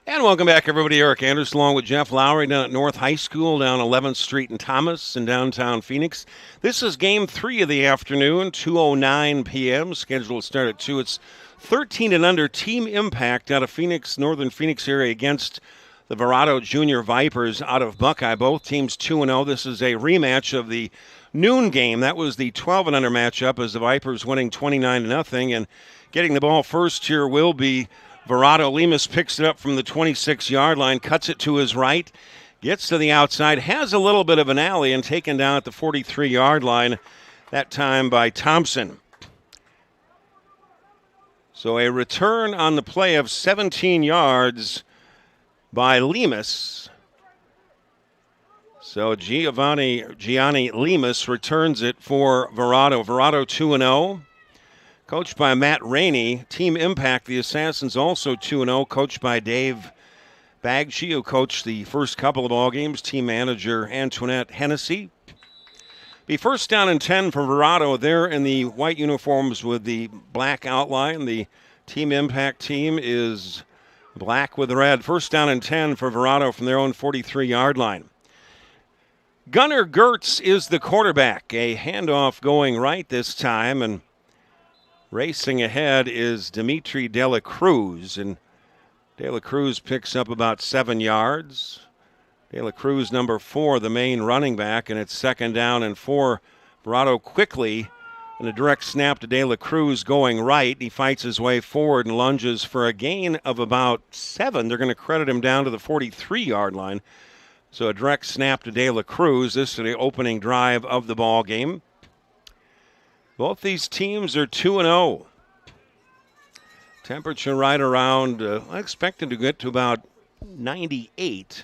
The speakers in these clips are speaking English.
And welcome back, everybody. Eric Anderson along with Jeff Lowry down at North High School down 11th Street in Thomas in downtown Phoenix. This is Game 3 of the afternoon, 2:09 p.m. Scheduled to start at 2. It's 13 and under Team Impact out of Phoenix, northern Phoenix area against the Verado Junior Vipers out of Buckeye. Both teams 2-0. This is a rematch of the noon game. That was the 12 and under matchup as the Vipers winning 29-0. And getting the ball first here will be Verado. Lemus picks it up from the 26-yard line, cuts it to his right, gets to the outside, has a little bit of an alley, and taken down at the 43-yard line, that time by Thompson. So a return on the play of 17 yards by Lemus. So Gianni Lemus returns it for Verado. Verado 2-0. Coached by Matt Rainey. Team Impact, the Assassins, also 2-0. Coached by Dave Bagchi, who coached the first couple of ball games. Team manager Antoinette Hennessy. Be first down and 10 for Verado. They're in the white uniforms with the black outline. The Team Impact team is black with red. First down and 10 for Verado from their own 43-yard line. Gunnar Gertz is the quarterback. A handoff going right this time, and racing ahead is Dimitri De La Cruz, and De La Cruz picks up about 7 yards. De La Cruz, number 4, the main running back, and it's second down and 4. Verado quickly, and a direct snap to De La Cruz going right. He fights his way forward and lunges for a gain of about 7. They're going to credit him down to the 43-yard line. So a direct snap to De La Cruz. This is the opening drive of the ball game. Both these teams are 2-0. Temperature right around, I expected to get to about 98.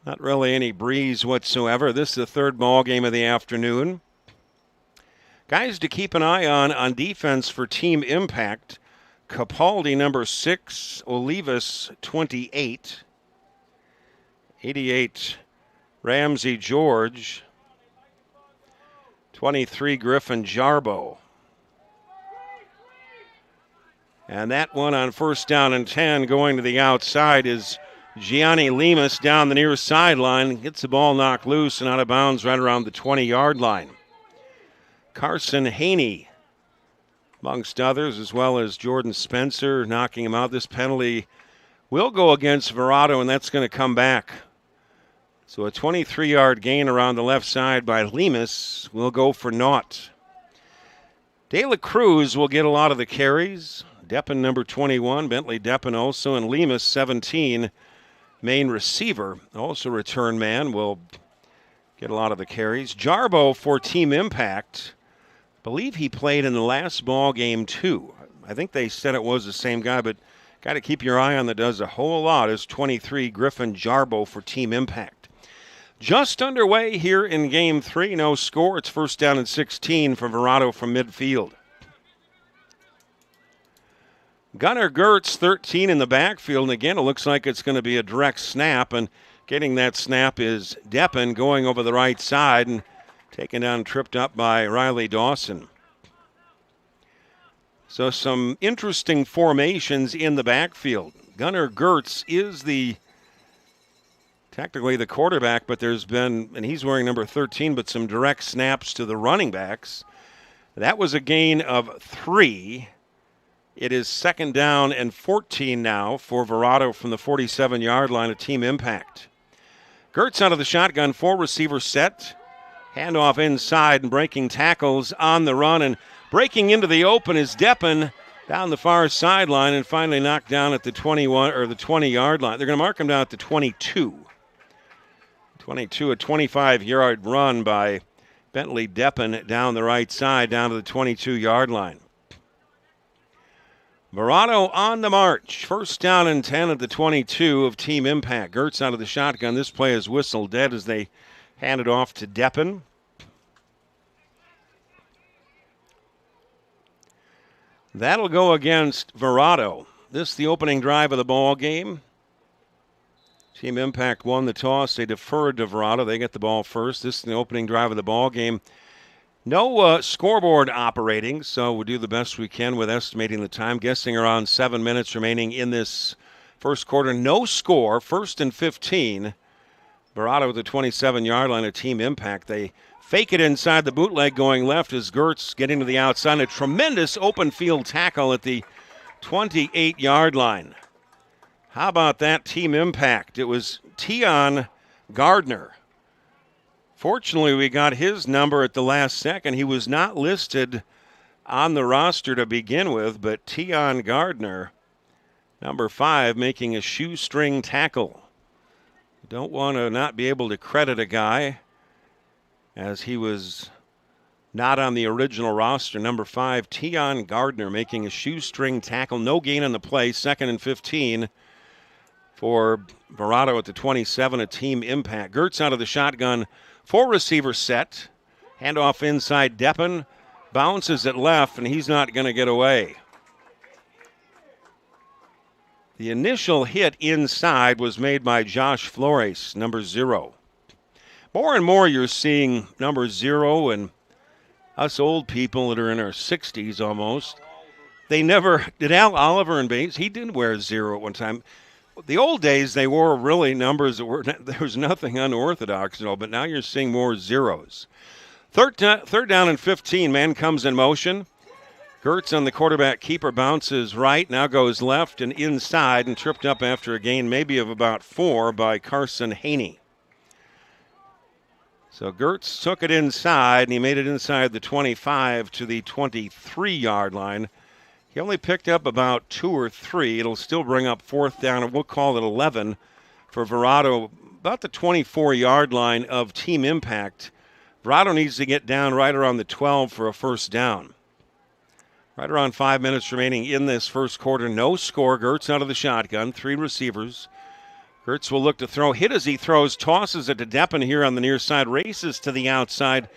Not really any breeze whatsoever. This is the third ball game of the afternoon. Guys to keep an eye on defense for Team Impact. Capaldi, number 6. Olivas, 28. 88, Ramsey George. 23, Griffin Jarbo. And that one on first down and 10 going to the outside is Gianni Lemus down the near sideline. Gets the ball knocked loose and out of bounds right around the 20-yard line. Carson Haney, amongst others, as well as Jordan Spencer, knocking him out. This penalty will go against Verado, and that's going to come back. So a 23-yard gain around the left side by Lemus will go for naught. De La Cruz will get a lot of the carries. Deppen, number 21, Bentley Deppen also, and Lemus, 17, main receiver, also return man, will get a lot of the carries. Jarbo for Team Impact. Believe he played in the last ball game too. I think they said it was the same guy, but got to keep your eye on that does a whole lot is 23, Griffin Jarbo for Team Impact. Just underway here in Game 3. No score. It's first down and 16 for Verado from midfield. Gunnar Gertz, 13 in the backfield. And again, it looks like it's going to be a direct snap. And getting that snap is Deppen going over the right side and taken down and tripped up by Riley Dawson. So some interesting formations in the backfield. Gunnar Gertz is technically the quarterback, but there's been, and he's wearing number 13, but some direct snaps to the running backs. That was a gain of 3. It is second down and 14 now for Verado from the 47-yard line of Team Impact. Gertz out of the shotgun, 4 receivers set. Handoff inside and breaking tackles on the run, and breaking into the open is Deppen down the far sideline and finally knocked down at the 21 or the 20-yard line. They're going to mark him down at the 22. A 25-yard run by Bentley Deppen down the right side, down to the 22-yard line. Verado on the march. First down and 10 at the 22 of Team Impact. Gertz out of the shotgun. This play is whistled dead as they hand it off to Deppen. That'll go against Verado. This is the opening drive of the ball game. Team Impact won the toss. They deferred to Verado. They get the ball first. This is the opening drive of the ball game. No scoreboard operating, so we'll do the best we can with estimating the time. Guessing around 7 minutes remaining in this First quarter, no score, 1st and 15. Verado at the 27-yard line, a team impact. They fake it inside the bootleg going left as Gertz getting to the outside. A tremendous open field tackle at the 28-yard line. How about that team impact? It was Tion Gardner. Fortunately, we got his number at the last second. He was not listed on the roster to begin with, but Tion Gardner, number 5, making a shoestring tackle. Don't want to not be able to credit a guy as he was not on the original roster. Number 5, Tion Gardner making a shoestring tackle. No gain on the play. 2nd and 15 for Verado at the 27, a team impact. Gertz out of the shotgun. 4-receiver set. Handoff inside Deppen. Bounces it left, and he's not going to get away. The initial hit inside was made by Josh Flores, number 0. More and more you're seeing number 0 and us old people that are in our 60s almost. They never, did Al Oliver and Bates, he did wear 0 at one time. The old days, they wore really numbers that were, there was nothing unorthodox at all, but now you're seeing more 0s. Third down and 15, man comes in motion. Gertz on the quarterback keeper bounces right, now goes left and inside and tripped up after a gain maybe of about 4 by Carson Haney. So Gertz took it inside and he made it inside the 25 to the 23-yard line. He only picked up about 2 or 3. It'll still bring up 4th down, and we'll call it 11 for Verado, about the 24-yard line of team impact. Verado needs to get down right around the 12 for a first down. Right around 5 minutes remaining in this first quarter. No score. Gertz out of the shotgun. 3 receivers. Gertz will look to throw. Hit as he throws. Tosses it to Deppen here on the near side. Races to the outside.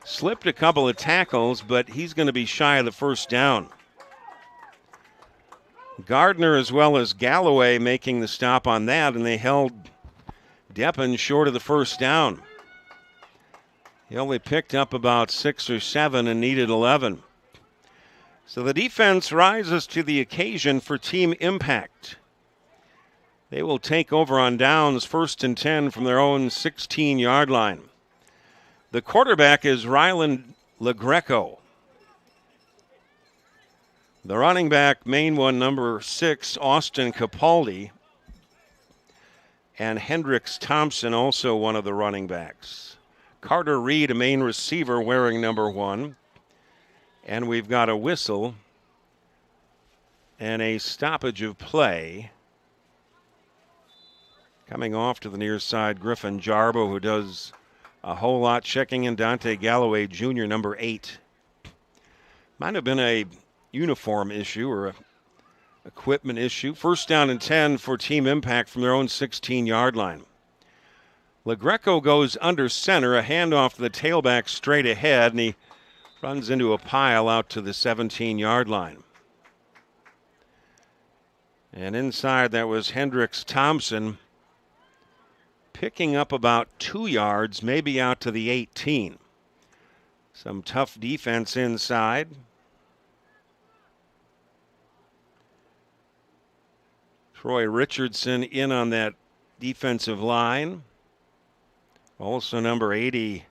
Slipped a couple of tackles, but he's going to be shy of the first down. Gardner as well as Galloway making the stop on that, and they held Deppen short of the first down. He only picked up about 6 or 7 and needed 11. So the defense rises to the occasion for team impact. They will take over on downs, 1st and 10 from their own 16-yard line. The quarterback is Ryland LaGreco. The running back, main one, number 6, Austin Capaldi. And Hendricks Thompson, also one of the running backs. Carter Reed, a main receiver, wearing number 1. And we've got a whistle and a stoppage of play. Coming off to the near side, Griffin Jarbo, who does a whole lot, checking in Dante Galloway Jr., number 8. Might have been a uniform issue or a equipment issue. 1st down and 10 for team impact from their own 16-yard line. LaGreco goes under center, a handoff to the tailback straight ahead, and he runs into a pile out to the 17-yard line. And inside that was Hendricks Thompson, picking up about 2 yards, maybe out to the 18. Some tough defense inside. Troy Richardson in on that defensive line. Also number 80,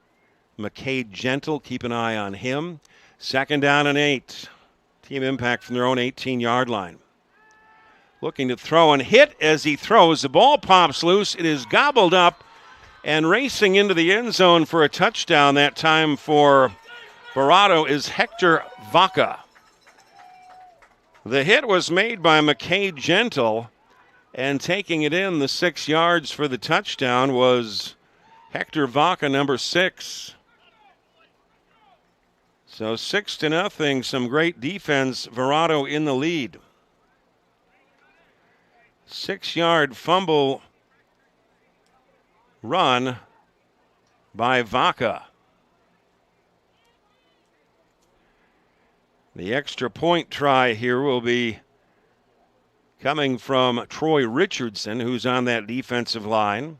McCade Gentle. Keep an eye on him. 2nd down and 8. Team impact from their own 18-yard line. Looking to throw and hit as he throws. The ball pops loose. It is gobbled up and racing into the end zone for a touchdown that time for Verado is Hector Vaca. The hit was made by McCade Gentle, and taking it in the 6 yards for the touchdown was Hector Vaca, number 6. So 6-0, some great defense. Verado in the lead. 6-yard fumble run by Vaca. The extra point try here will be coming from Troy Richardson, who's on that defensive line.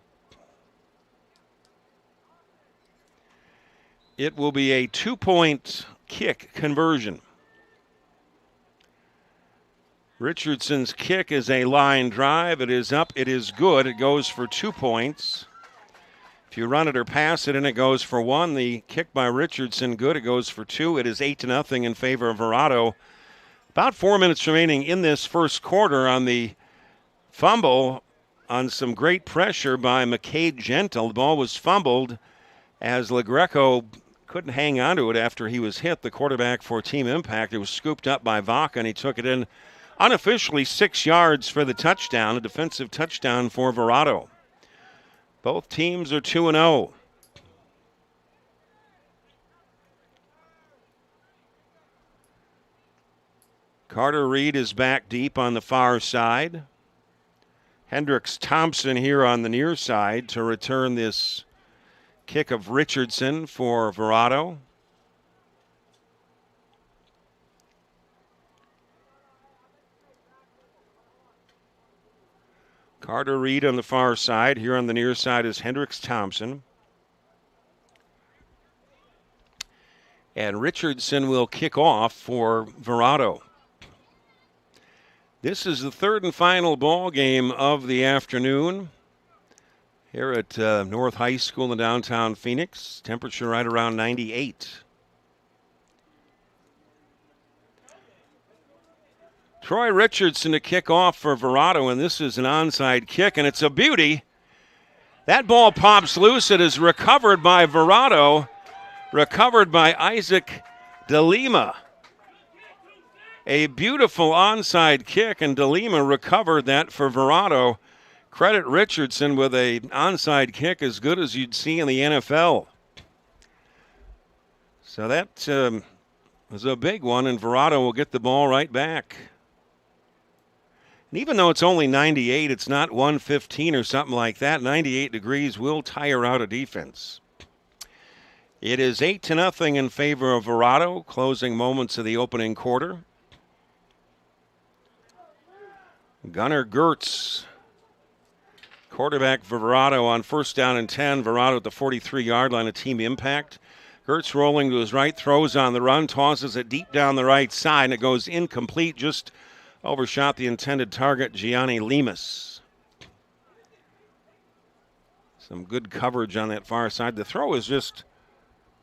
It will be a 2-point kick conversion. Richardson's kick is a line drive. It is up. It is good. It goes for 2 points. If you run it or pass it and it goes for 1, the kick by Richardson, good. It goes for 2. It is 8-0 in favor of Verado. About 4 minutes remaining in this first quarter on the fumble on some great pressure by McCade Gentle. The ball was fumbled as LaGreco couldn't hang on to it after he was hit. The quarterback for Team Impact, it was scooped up by Vaca, and he took it in unofficially 6 yards for the touchdown, a defensive touchdown for Verado. Both teams are 2-0. Carter Reed is back deep on the far side. Hendricks Thompson here on the near side to return this kick of Richardson for Verado. Carter Reed on the far side. Here on the near side is Hendricks Thompson. And Richardson will kick off for Verado. This is the third and final ball game of the afternoon here at North High School in downtown Phoenix. Temperature right around 98. Troy Richardson to kick off for Verado, and this is an onside kick, and it's a beauty. That ball pops loose. It is recovered by Verado, recovered by Isaac DeLima. A beautiful onside kick, and DeLima recovered that for Verado. Credit Richardson with a onside kick as good as you'd see in the NFL. So that was a big one, and Verado will get the ball right back. And even though it's only 98, it's not 115 or something like that. 98 degrees will tire out a defense. It is 8-0 in favor of Verado, closing moments of the opening quarter. Gunnar Gertz, quarterback for Verado on first down and 10. Verado at the 43-yard line of Team Impact. Gertz rolling to his right, throws on the run, tosses it deep down the right side, and it goes incomplete, just overshot the intended target, Gianni Lemus. Some good coverage on that far side. The throw is just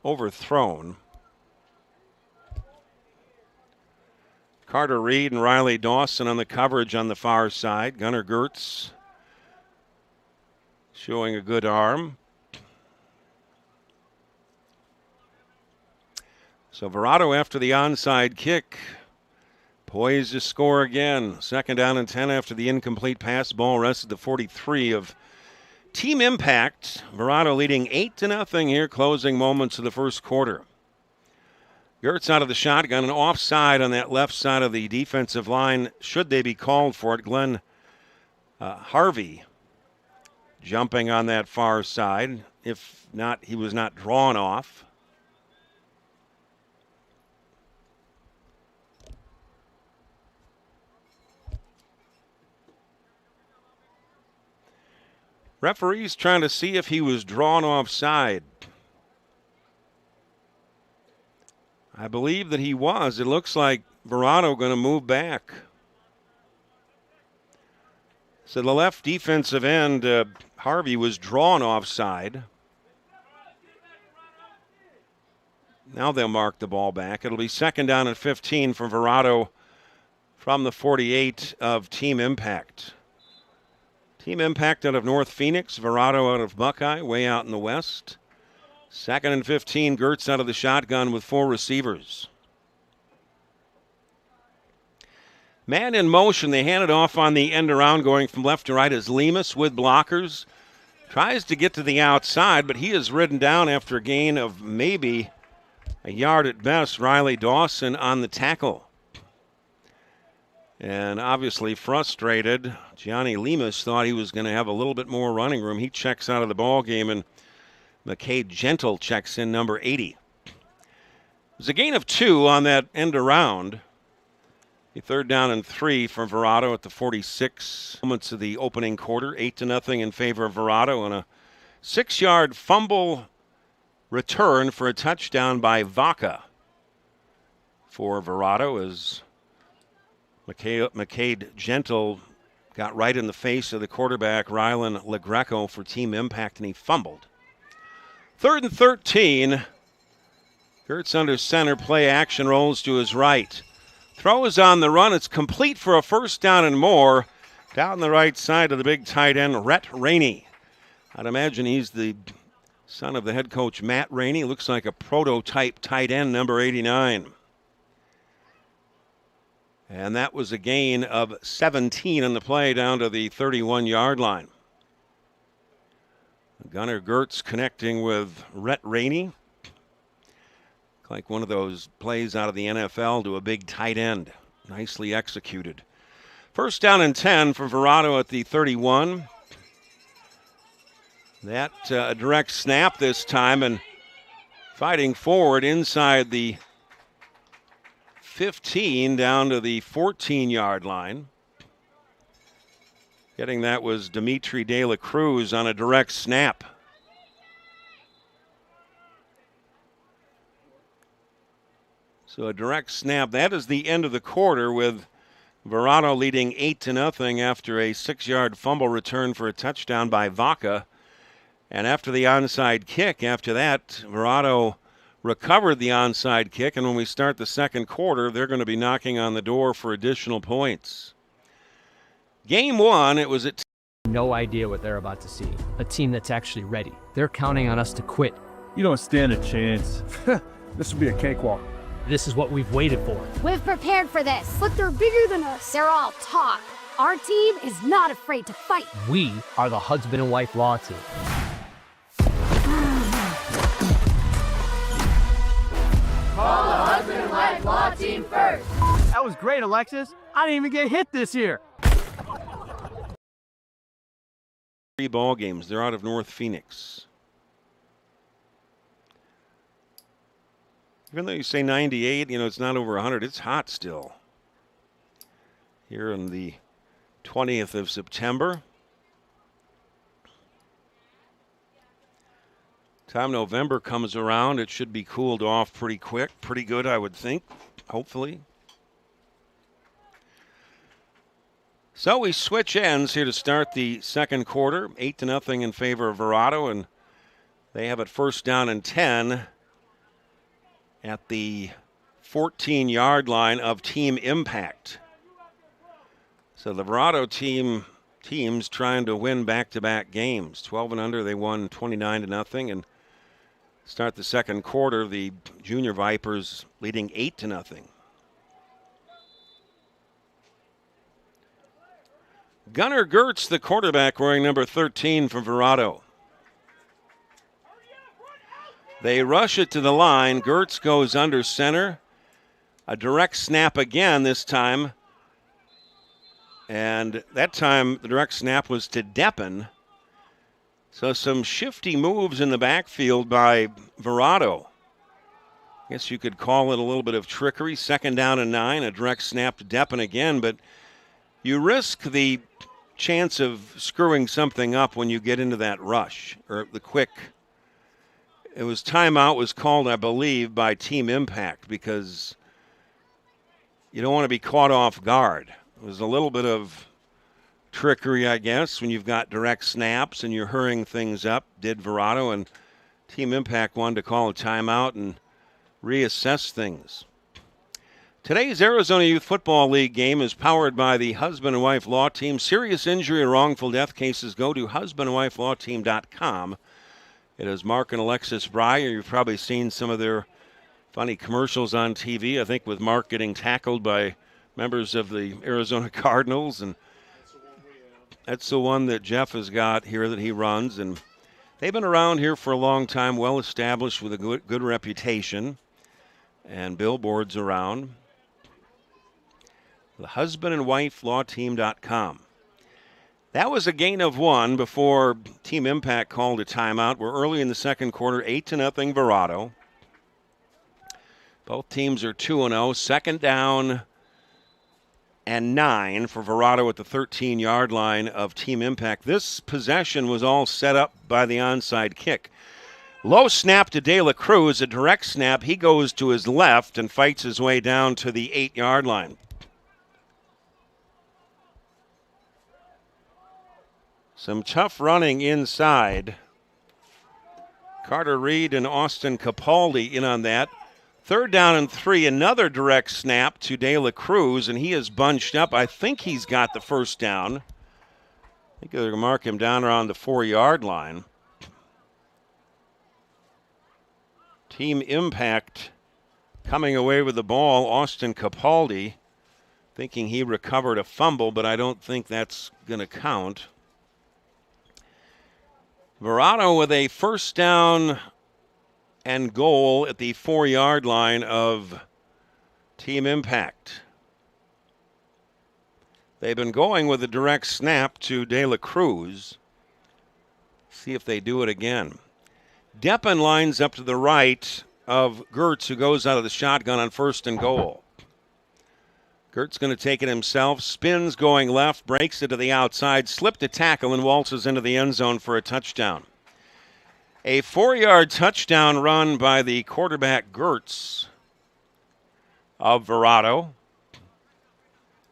overthrown. Carter Reed and Riley Dawson on the coverage on the far side. Gunnar Gertz showing a good arm. So Verado, after the onside kick, poised to score again. Second down and 10 after the incomplete pass. Ball rested the 43 of Team Impact. Verado leading 8-0 here, closing moments of the first quarter. Gertz out of the shotgun, and offside on that left side of the defensive line, should they be called for it. Glenn Harvey jumping on that far side. If not, he was not drawn off. Referees trying to see if he was drawn offside. I believe that he was. It looks like Verado going to move back. So the left defensive end, Harvey, was drawn offside. Now they'll mark the ball back. It'll be second down and 15 for Verado from the 48 of Team Impact. Team Impact out of North Phoenix, Verado out of Buckeye, way out in the west. Second and 15, Gertz out of the shotgun with 4 receivers. Man in motion, they hand it off on the end around, going from left to right as Lemus with blockers. Tries to get to the outside, but he is ridden down after a gain of maybe a yard at best. Riley Dawson on the tackle. And obviously frustrated, Gianni Lemus thought he was going to have a little bit more running room. He checks out of the ball game, and McCade Gentle checks in, number 80. There's a gain of 2 on that end around. A third down and 3 for Verado at the 46. Moments of the opening quarter, 8-0 in favor of Verado, and a 6-yard fumble return for a touchdown by Vaca for Verado as McCade Gentle got right in the face of the quarterback, Rylan LaGreco, for team impact, and he fumbled. 3rd and 13. Gertz under center, play action, rolls to his right. Throw is on the run. It's complete for a first down and more. Down the right side of the big tight end, Rhett Rainey. I'd imagine he's the son of the head coach, Matt Rainey. Looks like a prototype tight end, number 89. And that was a gain of 17 on the play down to the 31-yard line. Gunnar Gertz connecting with Rhett Rainey. Like one of those plays out of the NFL to a big tight end. Nicely executed. First down and 10 for Verado at the 31. That direct snap this time, and fighting forward inside the 15 down to the 14-yard line. Getting that was Dimitri De La Cruz on a direct snap. So a direct snap. That is the end of the quarter, with Verado leading 8-0 after a 6-yard fumble return for a touchdown by Vaca. And after the onside kick, after that, Verado recovered the onside kick. And when we start the second quarter, they're going to be knocking on the door for additional points. Game one, it was at... No idea what they're about to see. A team that's actually ready. They're counting on us to quit. You don't stand a chance. This will be a cakewalk. This is what we've waited for. We've prepared for this. But they're bigger than us. They're all talk. Our team is not afraid to fight. We are the husband and wife law team. Call the husband and wife law team first. That was great, Alexis. I didn't even get hit this year. 3 ball games. They're out of North Phoenix. Even though you say 98, it's not over 100. It's hot still. Here on the 20th of September. Time November comes around, it should be cooled off pretty quick. Pretty good, I would think, hopefully. So we switch ends here to start the second quarter. 8-0 in favor of Verado, and they have it first down and 10 at the 14-yard line of team impact. So the Verado teams trying to win back-to-back games. 12 and under, they won 29-0, and start the second quarter, the Junior Vipers leading 8-0. Gunnar Gertz, the quarterback, wearing number 13 for Verado. They rush it to the line. Gertz goes under center. A direct snap again this time. And that time the direct snap was to Deppen. So some shifty moves in the backfield by Verado. I guess you could call it a little bit of trickery. 2nd down and 9, a direct snap to Deppen again. But you risk the chance of screwing something up when you get into that rush or the quick. It was timeout was called, I believe, by Team Impact because you don't want to be caught off guard. It was a little bit of trickery, I guess, when you've got direct snaps and you're hurrying things up, did Verado, and Team Impact wanted to call a timeout and reassess things. Today's Arizona Youth Football League game is powered by the Husband and Wife Law Team. Serious injury or wrongful death cases, go to husbandandwifelawteam.com. It is Mark and Alexis Breyer. You've probably seen some of their funny commercials on TV, I think with Mark getting tackled by members of the Arizona Cardinals, and that's the one that Jeff has got here that he runs. And they've been around here for a long time, well established with a good reputation and billboards around. The husbandandwifelawteam.com. That was a gain of 1 before Team Impact called a timeout. We're early in the second quarter, 8-0 Verado. Both teams are 2-0. 2nd down and 9 for Verado at the 13-yard line of Team Impact. This possession was all set up by the onside kick. Low snap to De La Cruz, a direct snap. He goes to his left and fights his way down to the 8-yard line. Some tough running inside. Carter Reed and Austin Capaldi in on that. 3rd down and 3, another direct snap to De La Cruz, and he is bunched up. I think he's got the first down. I think they're going to mark him down around the 4-yard line. Team impact coming away with the ball, Austin Capaldi, thinking he recovered a fumble, but I don't think that's going to count. Verado with a first down and goal at the 4-yard line of Team Impact. They've been going with a direct snap to De La Cruz. See if they do it again. Deppen lines up to the right of Gertz, who goes out of the shotgun on 1st and goal. Gertz going to take it himself, spins going left, breaks it to the outside, slipped a tackle, and waltzes into the end zone for a touchdown. A 4-yard touchdown run by the quarterback Gertz of Verado.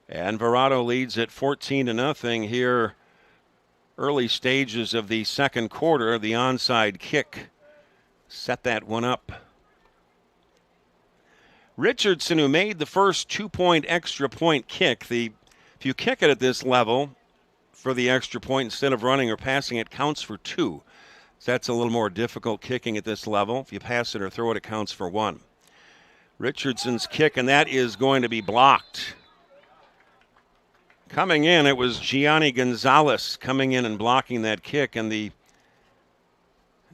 And Verado leads at 14-0 here, early stages of the second quarter. The onside kick set that one up. Richardson, who made the first 2-point extra point kick. If you kick it at this level for the extra point instead of running or passing, it counts for 2. So that's a little more difficult kicking at this level. If you pass it or throw it, it counts for 1. Richardson's kick, and that is going to be blocked. Coming in, it was Gianni Gonzalez coming in and blocking that kick, and the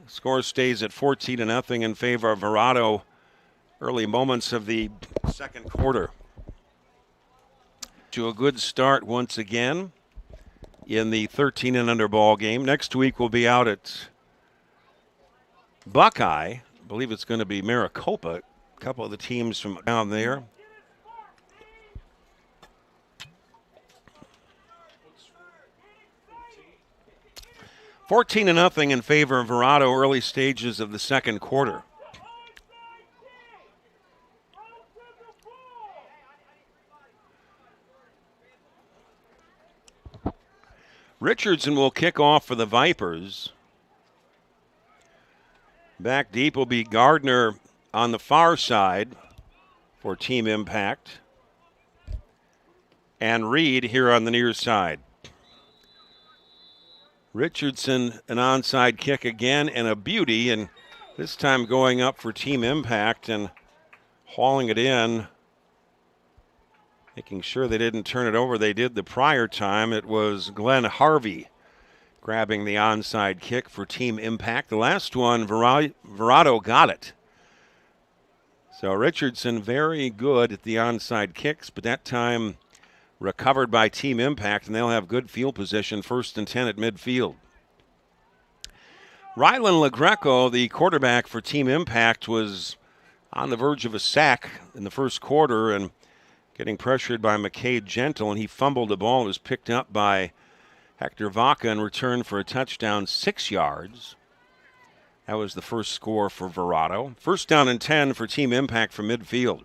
score stays at 14-0 in favor of Verado. Early moments of the second quarter. To a good start once again in the 13 and under ball game. Next week we'll be out at Buckeye. I believe it's going to be Maricopa. A couple of the teams from down there. $14-0 in favor of Verado, early stages of the second quarter. Richardson will kick off for the Vipers. Back deep will be Gardner on the far side for Team Impact. And Reed here on the near side. Richardson, an onside kick again, and a beauty, and this time going up for Team Impact and hauling it in. Making sure they didn't turn it over. They did the prior time. It was Glenn Harvey grabbing the onside kick for Team Impact. The last one, Verado got it. So Richardson very good at the onside kicks, but that time recovered by Team Impact, and they'll have good field position, 1st and 10 at midfield. Rylan LaGreco, the quarterback for Team Impact, was on the verge of a sack in the first quarter and getting pressured by McCade Gentle, and he fumbled the ball. It was picked up by Hector Vaca and returned for a touchdown, 6 yards. That was the first score for Verado. 1st down and 10 for Team Impact from midfield.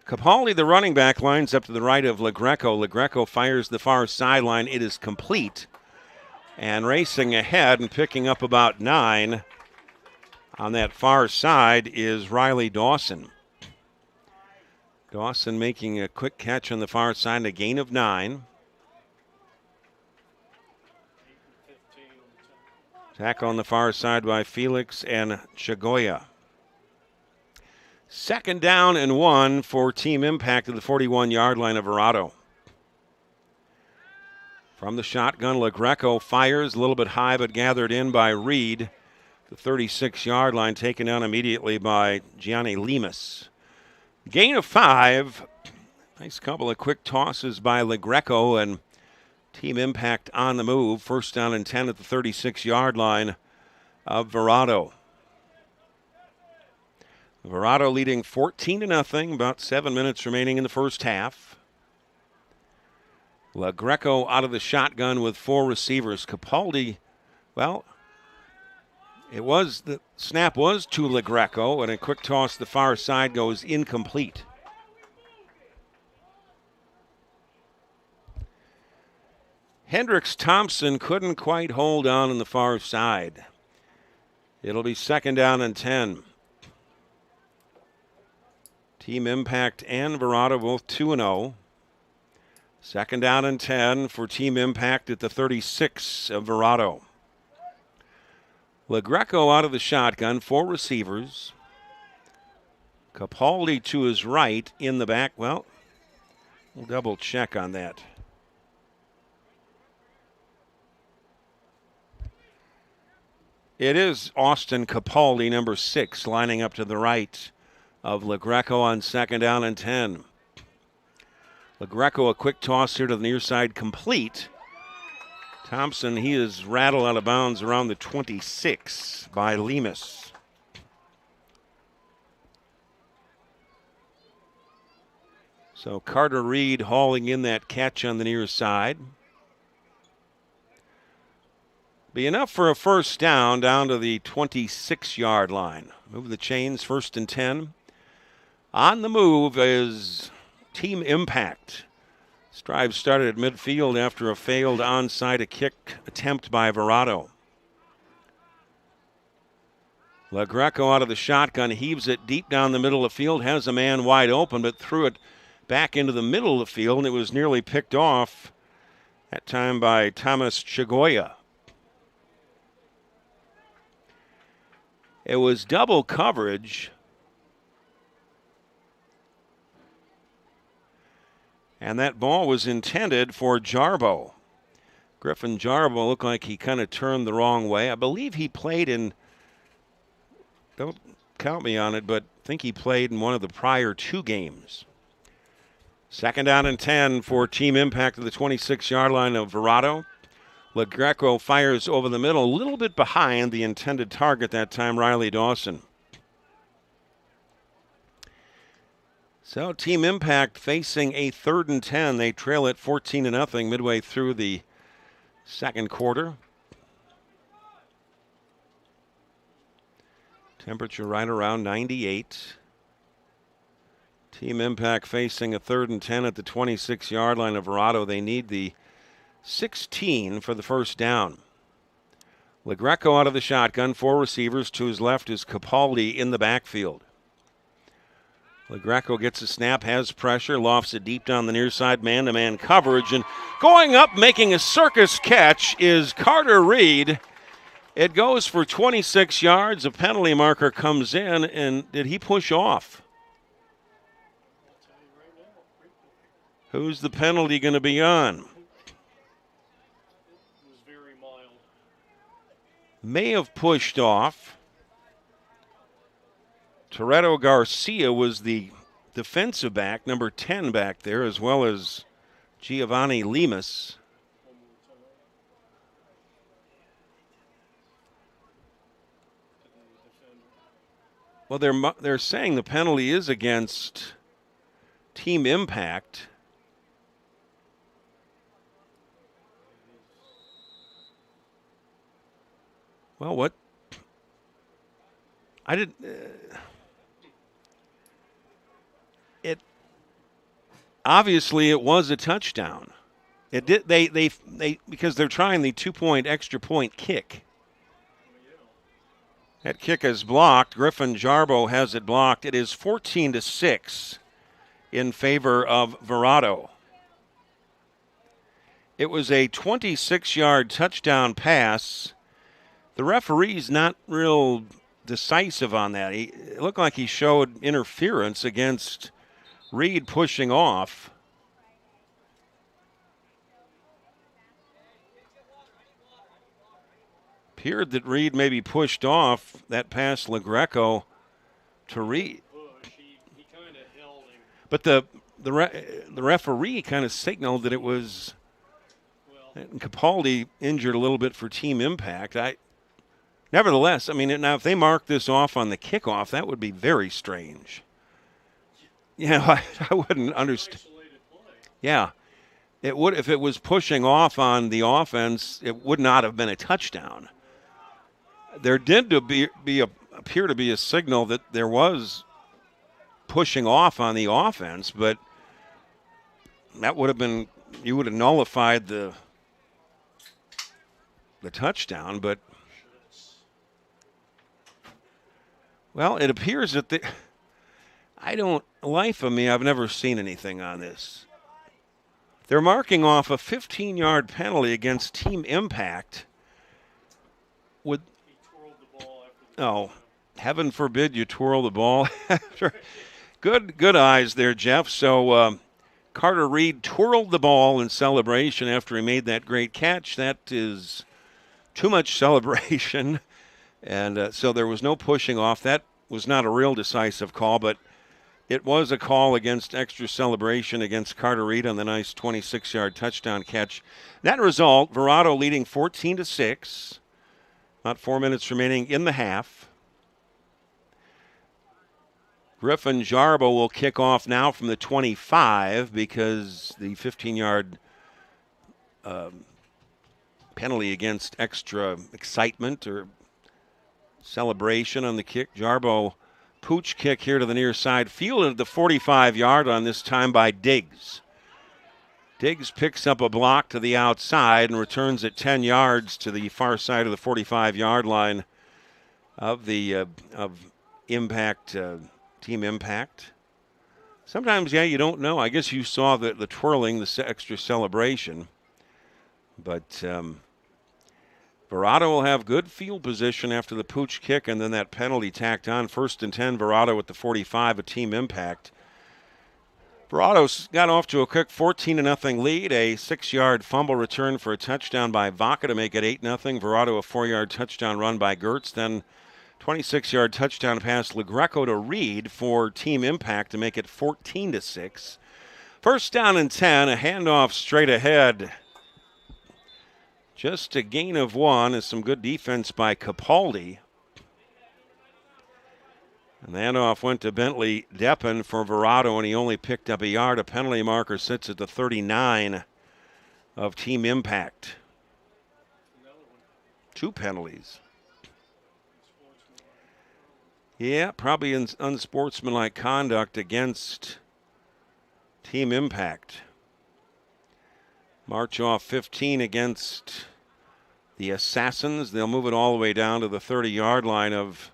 Capaldi, the running back, lines up to the right of LaGreco. LaGreco fires the far sideline. It is complete. And racing ahead and picking up about 9 on that far side is Riley Dawson. Dawson making a quick catch on the far side, a gain of 9. Tackle on the far side by Felix and Chagoya. 2nd down and 1 for Team Impact at the 41-yard line of Verado. From the shotgun, LaGreco fires a little bit high, but gathered in by Reed. The 36-yard line taken down immediately by Gianni Lemus. Gain of 5. Nice couple of quick tosses by LaGreco, and Team Impact on the move. 1st down and 10 at the 36-yard line of Verado. Verado leading 14-0, about 7 minutes remaining in the first half. LaGreco out of the shotgun with 4 receivers. Capaldi, well, the snap was to LaGreco, and a quick toss to the far side goes incomplete. Hendricks Thompson couldn't quite hold on the far side. It'll be 2nd down and 10. Team Impact and Verado both 2-0. 2nd down and 10 for Team Impact at the 36 of Verado. LaGreco out of the shotgun, 4 receivers. Capaldi to his right in the back. Well, we'll double check on that. It is Austin Capaldi, number 6, lining up to the right of LaGreco on 2nd down and 10. LaGreco, a quick toss here to the near side, complete. Thompson, he is rattled out of bounds around the 26 by Lemus. So Carter Reed hauling in that catch on the near side. Be enough for a 1st down to the 26-yard line. Move the chains, 1st and 10. On the move is Team Impact. This drive started at midfield after a failed onside kick attempt by Verado. LaGreco out of the shotgun, heaves it deep down the middle of the field, has a man wide open, but threw it back into the middle of the field, and it was nearly picked off, that time by Thomas Chagoya. It was double coverage. And that ball was intended for Jarbo. Griffin Jarbo looked like he kind of turned the wrong way. I believe he played in, don't count me on it, but I think he played in one of the prior 2 games. 2nd down and 10 for Team Impact at the 26-yard line of Verado. LaGreco fires over the middle, a little bit behind the intended target that time, Riley Dawson. So Team Impact facing a 3rd and 10. They trail it 14-0 midway through the 2nd quarter. Temperature right around 98. Team Impact facing a 3rd and 10 at the 26-yard line of Verado. They need the 16 for the 1st down. LaGreco out of the shotgun, 4 receivers. To his left is Capaldi in the backfield. LaGreco gets a snap, has pressure, lofts it deep down the near side, man-to-man coverage, and going up, making a circus catch is Carter Reed. It goes for 26 yards. A penalty marker comes in, and did he push off? Who's the penalty going to be on? May have pushed off. Toretto Garcia was the defensive back, number 10 back there, as well as Giovanni Lemus. Well, they're saying the penalty is against Team Impact. Well, what? I didn't. It obviously it was a touchdown. It did. They because they're trying the 2-point extra point kick. That kick is blocked. Griffin Jarbo has it blocked. It is 14-6 in favor of Verado. It was a 26-yard touchdown pass. The referee's not real decisive on that. It looked like he showed interference against Reed pushing off. Appeared that Reed maybe pushed off that pass LaGreco to Reed. But the referee kind of signaled that it was Capaldi injured a little bit for Team Impact. Nevertheless, I mean, now if they mark this off on the kickoff, that would be very strange. Yeah, I wouldn't understand. Yeah, it would if it was pushing off on the offense. It would not have been a touchdown. There did appear to be a signal that there was pushing off on the offense, but that would have been, you would have nullified the the touchdown, but well, it appears that life of me, I've never seen anything on this. They're marking off a 15-yard penalty against team impact. Heaven forbid you twirl the ball. Good eyes there, Jeff. So Carter Reed twirled the ball in celebration after he made that great catch. That is too much celebration. And so there was no pushing off. That was not a real decisive call, but it was a call against extra celebration against Carter Reed on the nice 26-yard touchdown catch. That result, Verado leading 14-6. About 4 minutes remaining in the half. Griffin Jarbo will kick off now from the 25 because the 15-yard penalty against extra excitement or celebration on the kick. Jarbo pooch kick here to the near side, fielded at the 45-yard line this time by Diggs. Diggs picks up a block to the outside and returns it 10 yards to the far side of the 45-yard line of the impact. Team impact. Sometimes, you don't know. I guess you saw the twirling, the extra celebration. But Verado will have good field position after the pooch kick and then that penalty tacked on. 1st and 10, Verado at the 45, a team impact. Verado's got off to a quick 14-0 lead. A 6-yard fumble return for a touchdown by Vaca to make it 8-0. Verado a 4-yard touchdown run by Gertz. Then 26-yard touchdown pass LaGreco to Reed for team impact to make it 14-6. 1st down and 10, a handoff straight ahead. Just a gain of 1 is some good defense by Capaldi. And the handoff went to Bentley Deppen for Verado, and he only picked up a yard. A penalty marker sits at the 39 of team impact. 2 penalties. Yeah, probably unsportsmanlike conduct against team impact. March off 15 against the Assassins. They'll move it all the way down to the 30-yard line of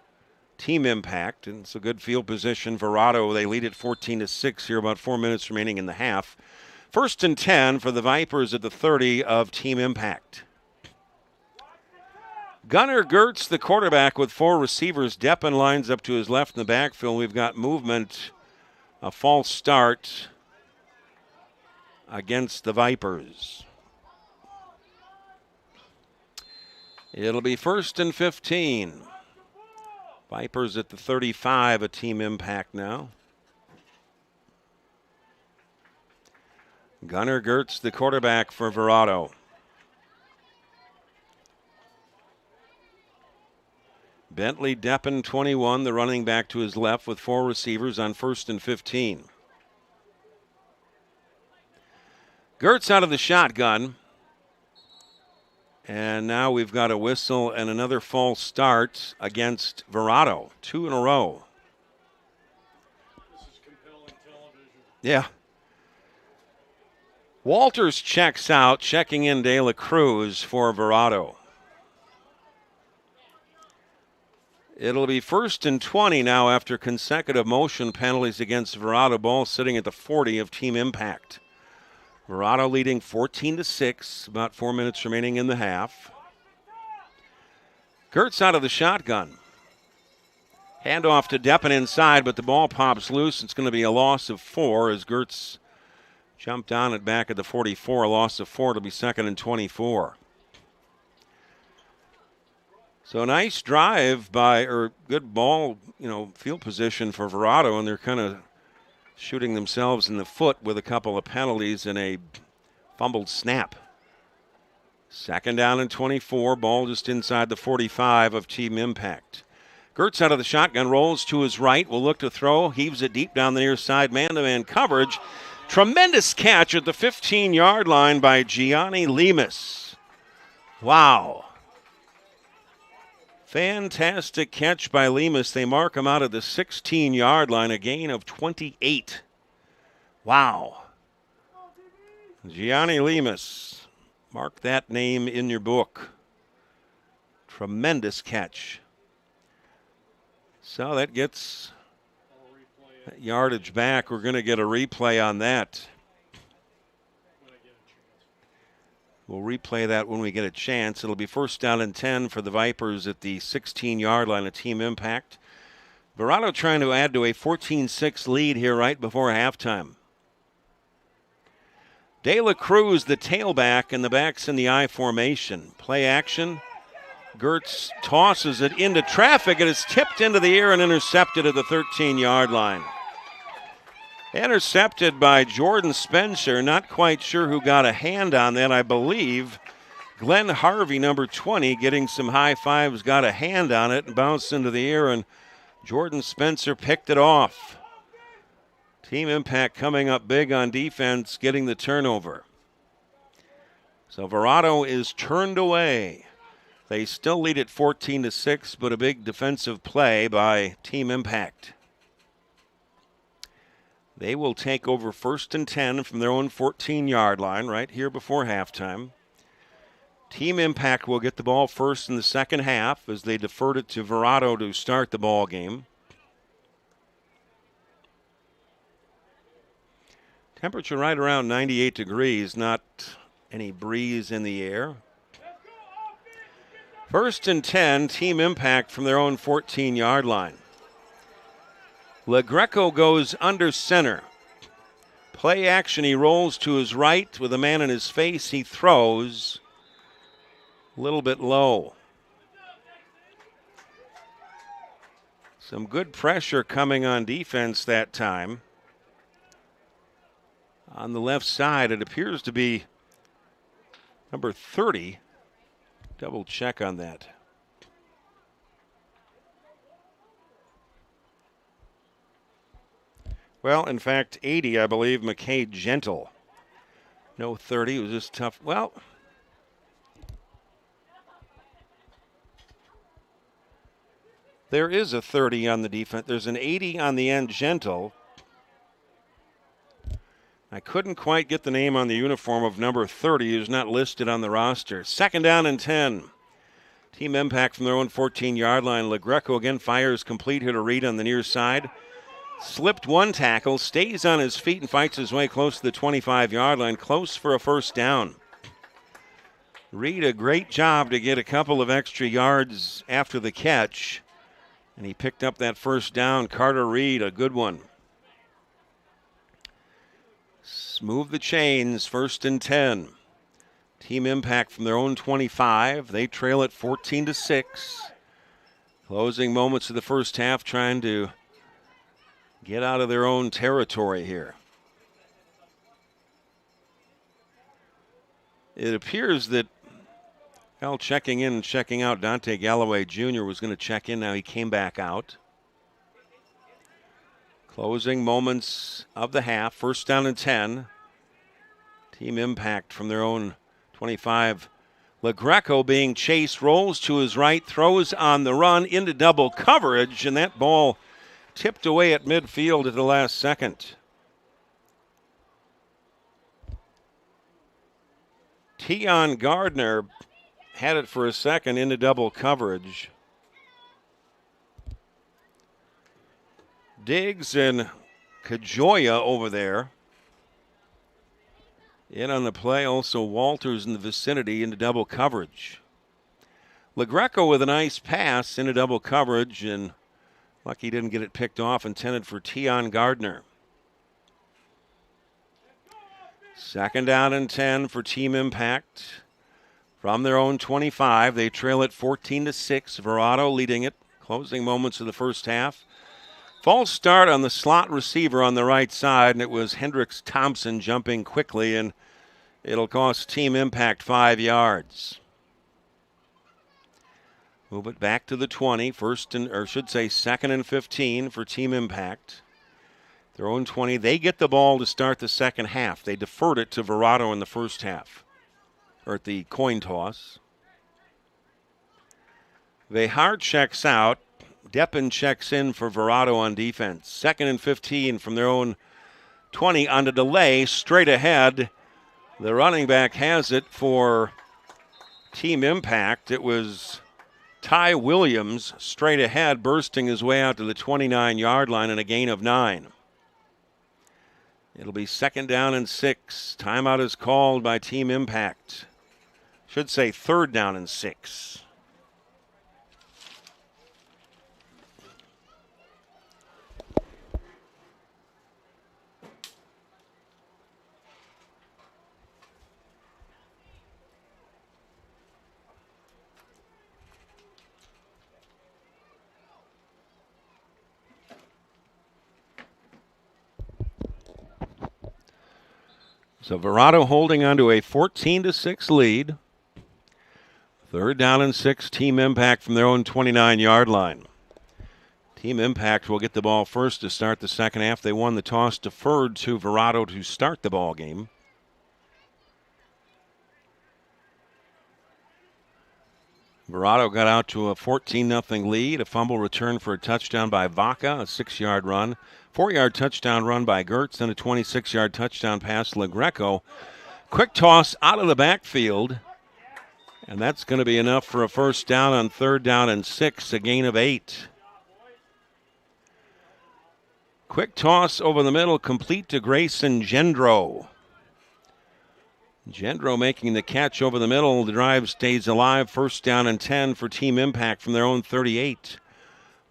team impact. And it's a good field position. Verado, they lead it 14-6 here, about 4 minutes remaining in the half. 1st and 10 for the Vipers at the 30 of team impact. Gunnar Gertz, the quarterback, with 4 receivers. Deppen lines up to his left in the backfield. We've got movement, a false start against the Vipers. It'll be 1st and 15. Vipers at the 35, a team impact now. Gunnar Gertz, the quarterback for Verado. Bentley Deppen, 21, the running back to his left with 4 receivers on 1st and 15. Gertz out of the shotgun. And now we've got a whistle and another false start against Verado. 2 in a row. This is compelling television. Yeah. Walters checks out, checking in De La Cruz for Verado. It'll be 1st and 20 now after consecutive motion penalties against Verado. Ball sitting at the 40 of team impact. Verado leading 14-6, about 4 minutes remaining in the half. Gertz out of the shotgun. Handoff to Deppen inside, but the ball pops loose. It's going to be a loss of 4 as Gertz jumped on it back at the 44. A loss of 4. It'll be 2nd and 24. So nice drive good ball, field position for Verado, and they're kind of shooting themselves in the foot with a couple of penalties and a fumbled snap. 2nd down and 24, ball just inside the 45 of team impact. Gertz out of the shotgun, rolls to his right, will look to throw, heaves it deep down the near side, man-to-man coverage. Tremendous catch at the 15-yard line by Gianni Lemus. Wow. Fantastic catch by Lemus. They mark him out at the 16-yard line, a gain of 28. Wow. Gianni Lemus. Mark that name in your book. Tremendous catch. So that gets that yardage back. We're going to get a replay on that. We'll replay that when we get a chance. It'll be first down and 10 for the Vipers at the 16-yard line of team impact. Verado trying to add to a 14-6 lead here right before halftime. De La Cruz, the tailback, and the backs in the I formation. Play action. Gertz tosses it into traffic. It is tipped into the air and intercepted at the 13-yard line. Intercepted by Jordan Spencer. Not quite sure who got a hand on that. I believe Glenn Harvey, number 20, getting some high fives, got a hand on it and bounced into the air, and Jordan Spencer picked it off. Team impact coming up big on defense, getting the turnover. So Verado is turned away. They still lead at 14-6, but a big defensive play by team impact. They will take over first and 10 from their own 14-yard line right here before halftime. Team impact will get the ball first in the second half as they deferred it to Verado to start the ball game. Temperature right around 98 degrees, not any breeze in the air. First and 10, team impact from their own 14-yard line. LaGreco goes under center. Play action, he rolls to his right with a man in his face. He throws a little bit low. Some good pressure coming on defense that time. On the left side, it appears to be number 30. Double check on that. Well, in fact, 80, I believe, McKay Gentle. No 30, it was just tough. Well, there is a 30 on the defense. There's an 80 on the end, Gentle. I couldn't quite get the name on the uniform of number 30, who's not listed on the roster. Second down and 10. Team impact from their own 14-yard line. LaGreco again fires complete here to Reed on the near side. Slipped one tackle, stays on his feet and fights his way close to the 25-yard line, close for a first down. Reed, a great job to get a couple of extra yards after the catch, and he picked up that first down. Carter Reed, a good one. Move the chains, first and 10. Team impact from their own 25. They trail at 14-6. Closing moments of the first half, trying to get out of their own territory here. It appears that, well, checking in and checking out, Dante Galloway Jr. was going to check in. Now he came back out. Closing moments of the half, first down and 10. Team impact from their own 25. LaGreco being chased, rolls to his right, throws on the run into double coverage, and that ball tipped away at midfield at the last second. Tion Gardner had it for a second into double coverage. Diggs and Kajoya over there. In on the play, also Walters in the vicinity into double coverage. LaGreco with a nice pass into double coverage, and lucky he didn't get it picked off, intended for Tion Gardner. Second down and 10 for team impact. From their own 25, they trail at 14-6. Verado leading it. Closing moments of the first half. False start on the slot receiver on the right side, and it was Hendricks Thompson jumping quickly, and it'll cost team impact 5 yards. Move it back to the 20, second and 15 for team impact. Their own 20, they get the ball to start the second half. They deferred it to Verado in the first half, or at the coin toss. Vehar checks out. Deppen checks in for Verado on defense. Second and 15 from their own 20 on the delay, straight ahead. The running back has it for team impact. It was Ty Williams straight ahead, bursting his way out to the 29-yard line and a gain of 9. It'll be 2nd down and 6. Timeout is called by Team Impact. Should say 3rd down and 6. So Verado holding on to a 14-6 lead. 3rd down and 6, Team Impact from their own 29-yard line. Team Impact will get the ball first to start the second half. They won the toss, deferred to Verado to start the ball game. Verado got out to a 14-0 lead. A fumble return for a touchdown by Vaca, a 6-yard run. 4-yard touchdown run by Gertz, then a 26-yard touchdown pass to LaGreco. Quick toss out of the backfield, and that's going to be enough for a first down on 3rd down and 6, a gain of 8. Quick toss over the middle, complete to Grayson Gendro. Gendro making the catch over the middle. The drive stays alive. 1st down and 10 for Team Impact from their own 38.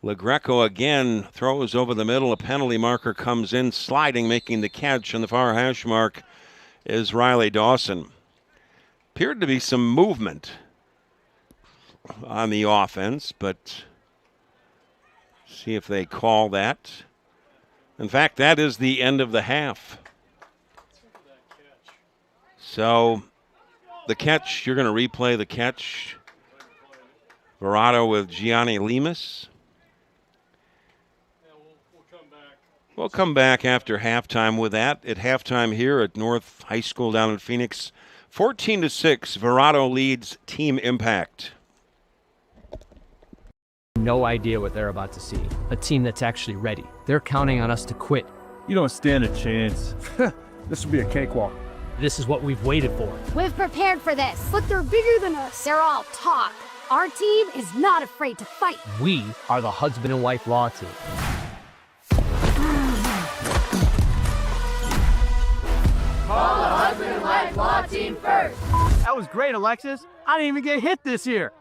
LaGreco again throws over the middle. A penalty marker comes in, sliding, making the catch on the far hash mark is Riley Dawson. Appeared to be some movement on the offense, but see if they call that. In fact, that is the end of the half. So the catch, you're going to replay the catch. Verado with Gianni Lemus. We'll come back after halftime with that. At halftime here at North High School down in Phoenix, 14-6, Verado leads Team Impact. No idea what they're about to see. A team that's actually ready. They're counting on us to quit. You don't stand a chance. This will be a cakewalk. This is what we've waited for. We've prepared for this. But they're bigger than us. They're all talk. Our team is not afraid to fight. We are the husband and wife law team. Call the husband and wife law team first. That was great, Alexis. I didn't even get hit this year.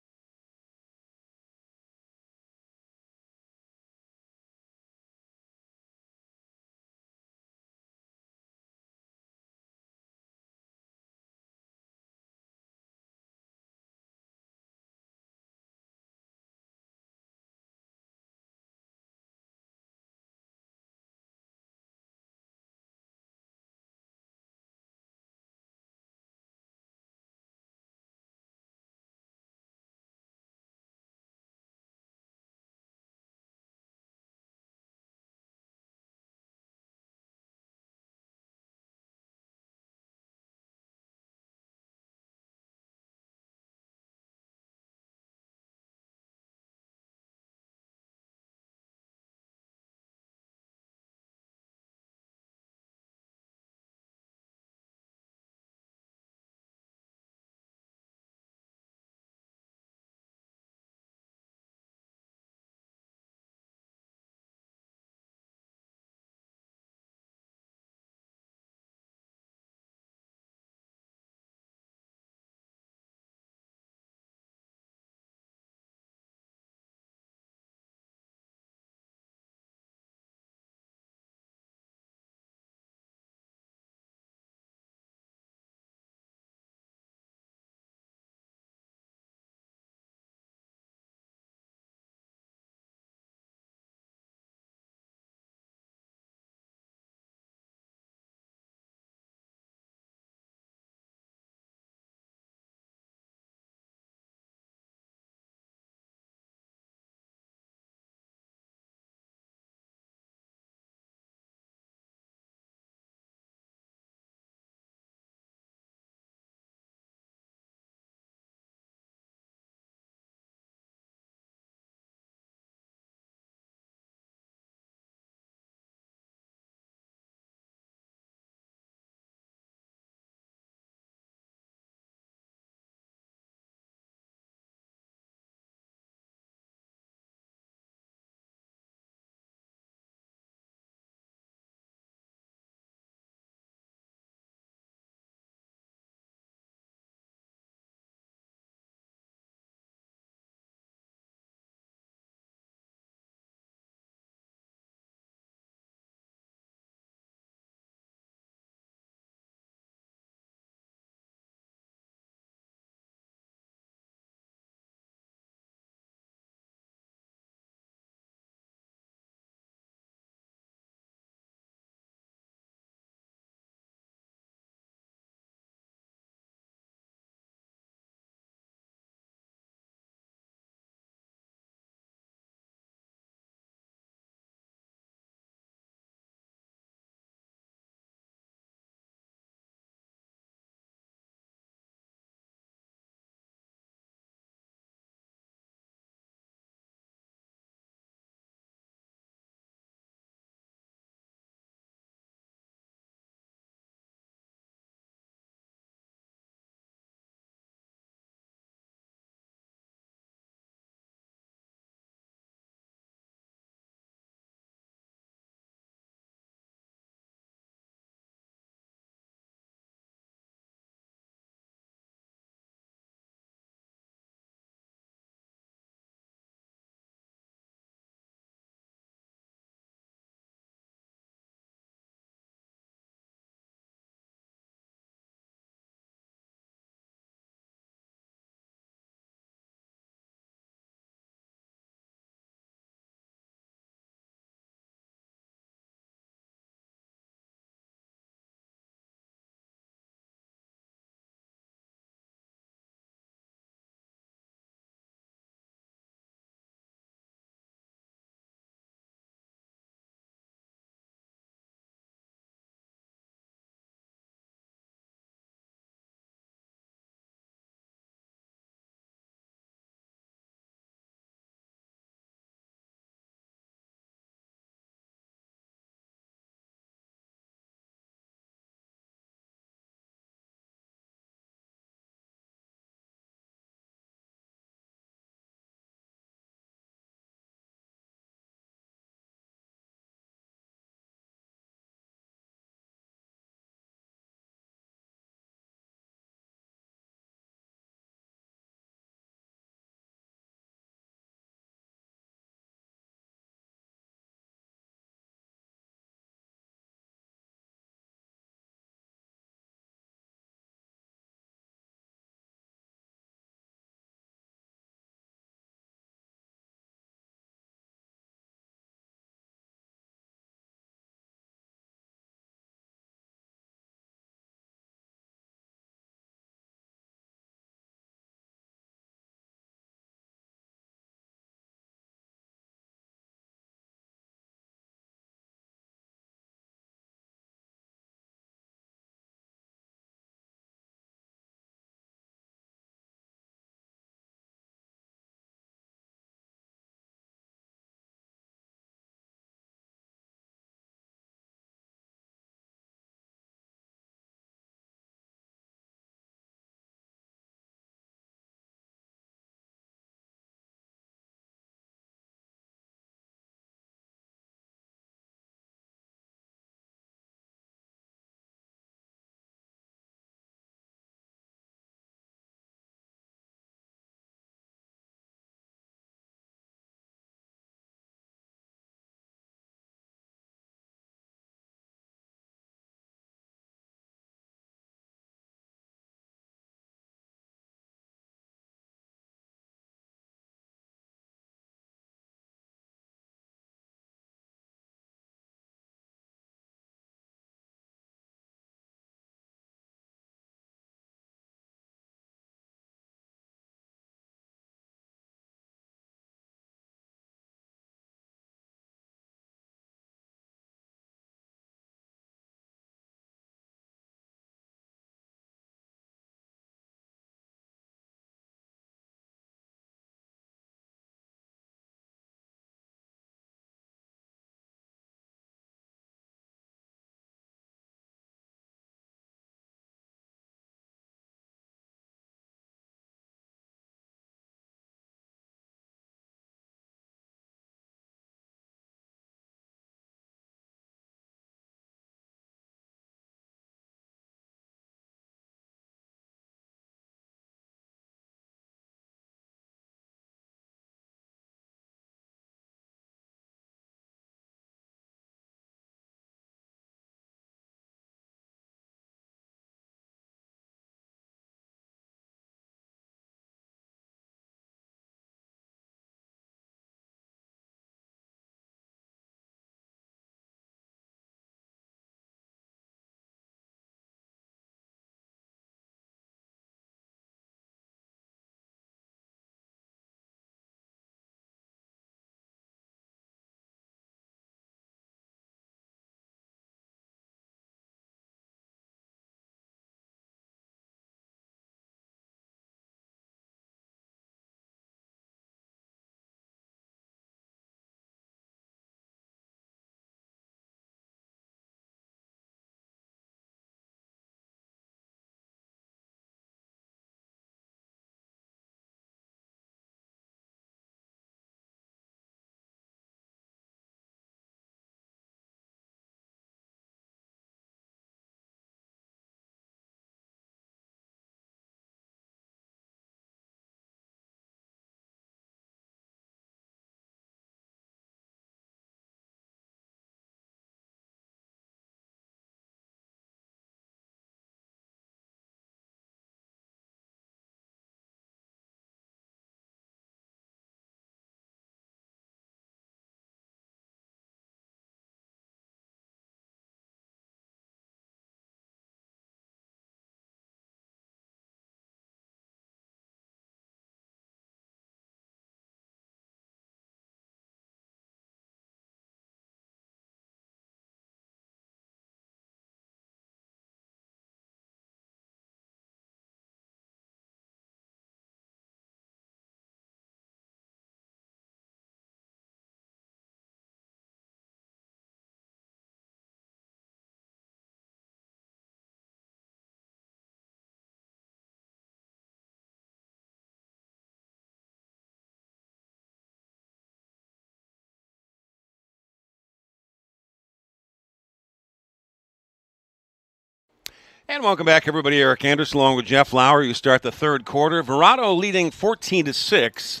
And welcome back, everybody. Eric Anderson along with Jeff Lauer. You start the third quarter. Verado leading 14-6.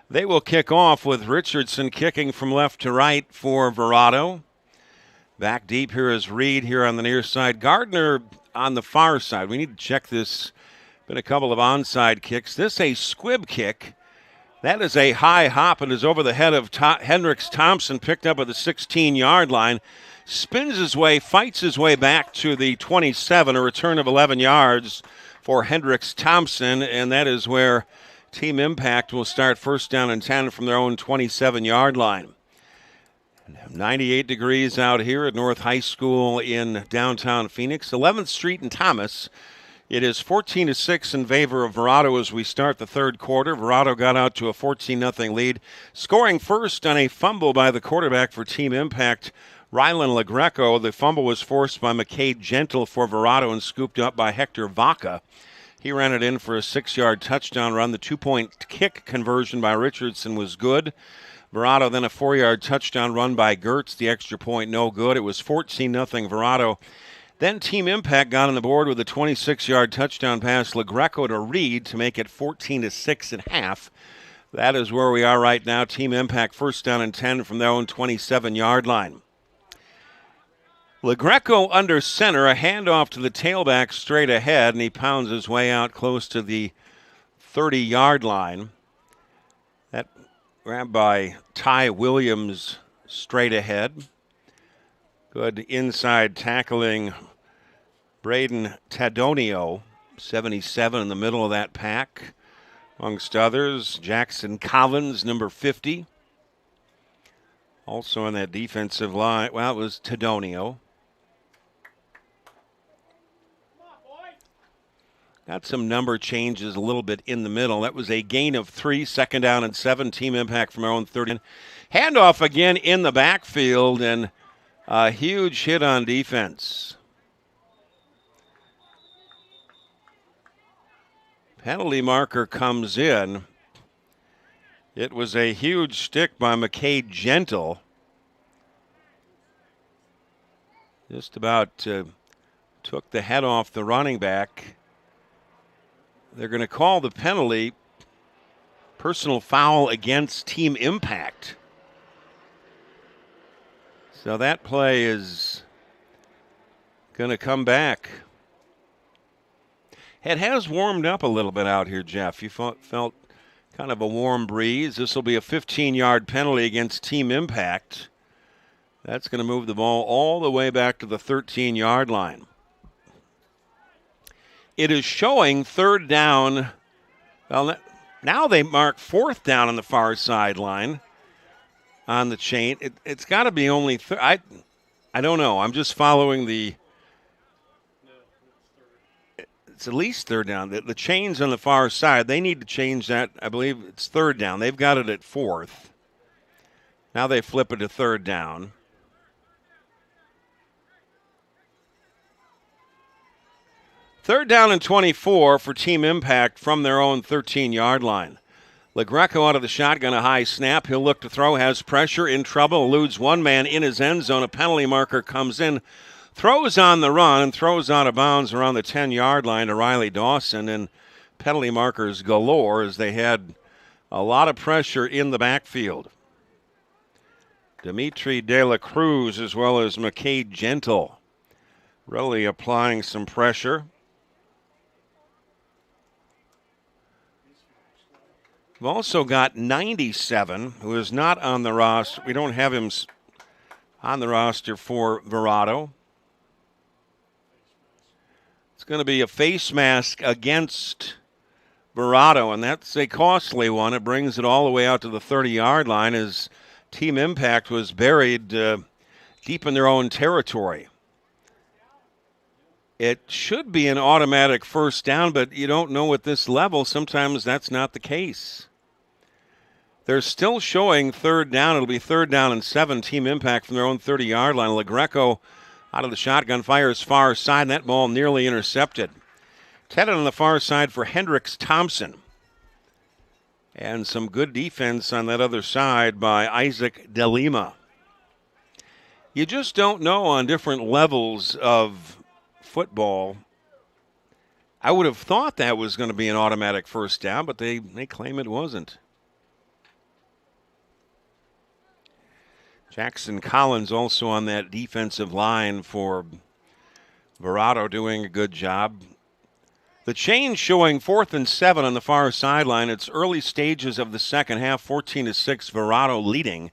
They will kick off with Richardson kicking from left to right for Verado. Back deep here is Reed here on the near side. Gardner on the far side. We need to check this. Been a couple of onside kicks. This a squib kick. That is a high hop and is over the head of Hendricks Thompson, picked up at the 16-yard line. Spins his way, fights his way back to the 27, a return of 11 yards for Hendricks Thompson, and that is where Team Impact will start first down and 10 from their own 27-yard line. 98 degrees out here at North High School in downtown Phoenix, 11th Street and Thomas. It is 14-6 in favor of Verado as we start the third quarter. Verado got out to a 14-0 lead, scoring first on a fumble by the quarterback for Team Impact, Rylan LaGreco. The fumble was forced by McKay Gentle for Verado and scooped up by Hector Vaca. He ran it in for a 6-yard touchdown run. The 2-point kick conversion by Richardson was good. Verado then a 4-yard touchdown run by Gertz. The extra point no good. It was 14-0 Verado. Then Team Impact got on the board with a 26-yard touchdown pass, LaGreco to Reed, to make it 14-6 at half. That is where we are right now. Team Impact first down and 10 from their own 27-yard line. LaGreco under center, a handoff to the tailback straight ahead, and he pounds his way out close to the 30-yard line. That grabbed by Ty Williams straight ahead. Good inside tackling Braden Tadonio, 77 in the middle of that pack. Amongst others, Jackson Collins, number 50. Also on that defensive line, well, it was Tadonio. Got some number changes a little bit in the middle. That was a gain of 3, second down and 7. Team Impact from our own 30. Handoff again in the backfield, and a huge hit on defense. Penalty marker comes in. It was a huge stick by McKay Gentle. Just about took the head off the running back. They're going to call the penalty personal foul against Team Impact. So that play is going to come back. It has warmed up a little bit out here, Jeff. You felt kind of a warm breeze. This will be a 15-yard penalty against Team Impact. That's going to move the ball all the way back to the 13-yard line. It is showing third down. Well, now they mark fourth down on the far sideline on the chain. It's got to be only I don't know. I'm just following the. It's at least third down. The chain's on the far side. They need to change that. I believe it's third down. They've got it at fourth. Now they flip it to third down. Third down and 24 for Team Impact from their own 13-yard line. LaGreco out of the shotgun, a high snap. He'll look to throw, has pressure, in trouble, eludes one man in his end zone. A penalty marker comes in, throws on the run, and throws out of bounds around the 10-yard line to Riley Dawson. And penalty markers galore as they had a lot of pressure in the backfield. Dimitri De La Cruz as well as McKay Gentle really applying some pressure. We've also got 97, who is not on the roster. We don't have him on the roster for Verado. It's going to be a face mask against Verado, and that's a costly one. It brings it all the way out to the 30-yard line as Team Impact was buried deep in their own territory. It should be an automatic first down, but you don't know at this level. Sometimes that's not the case. They're still showing third down. It'll be third down and 7. Team Impact from their own 30-yard line. LaGreco out of the shotgun fires far side. That ball nearly intercepted. Headed on the far side for Hendricks Thompson. And some good defense on that other side by Isaac DeLima. You just don't know on different levels of football I would have thought that was going to be an automatic first down, but they claim it wasn't. Jackson Collins also on that defensive line for Verado, doing a good job. The change showing 4th and 7 on the far sideline. It's early stages of the second half, 14-6, Verado leading.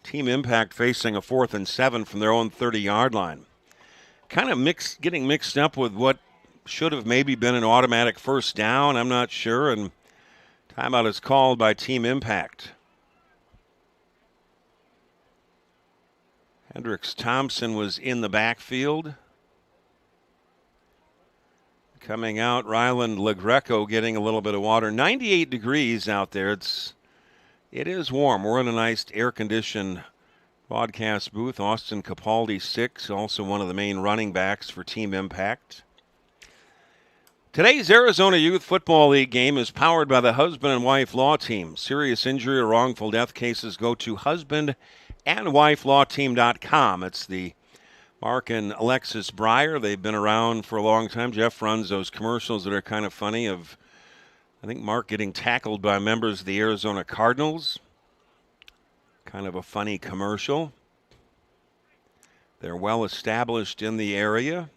Team Impact facing a 4th and 7 from their own 30-yard line. Kind of getting mixed up with what should have maybe been an automatic first down. I'm not sure, and timeout is called by Team Impact. Hendricks Thompson was in the backfield. Coming out, Ryland LaGreco getting a little bit of water. 98 degrees out there. It is warm. We're in a nice air-conditioned broadcast booth. Austin Capaldi, 6, also one of the main running backs for Team Impact. Today's Arizona Youth Football League game is powered by the Husband and Wife Law Team. Serious injury or wrongful death cases go to husbandandwifelawteam.com. It's the Mark and Alexis Breyer. They've been around for a long time. Jeff runs those commercials that are kind of funny of, I think, Mark getting tackled by members of the Arizona Cardinals. Kind of a funny commercial. They're well established in the area.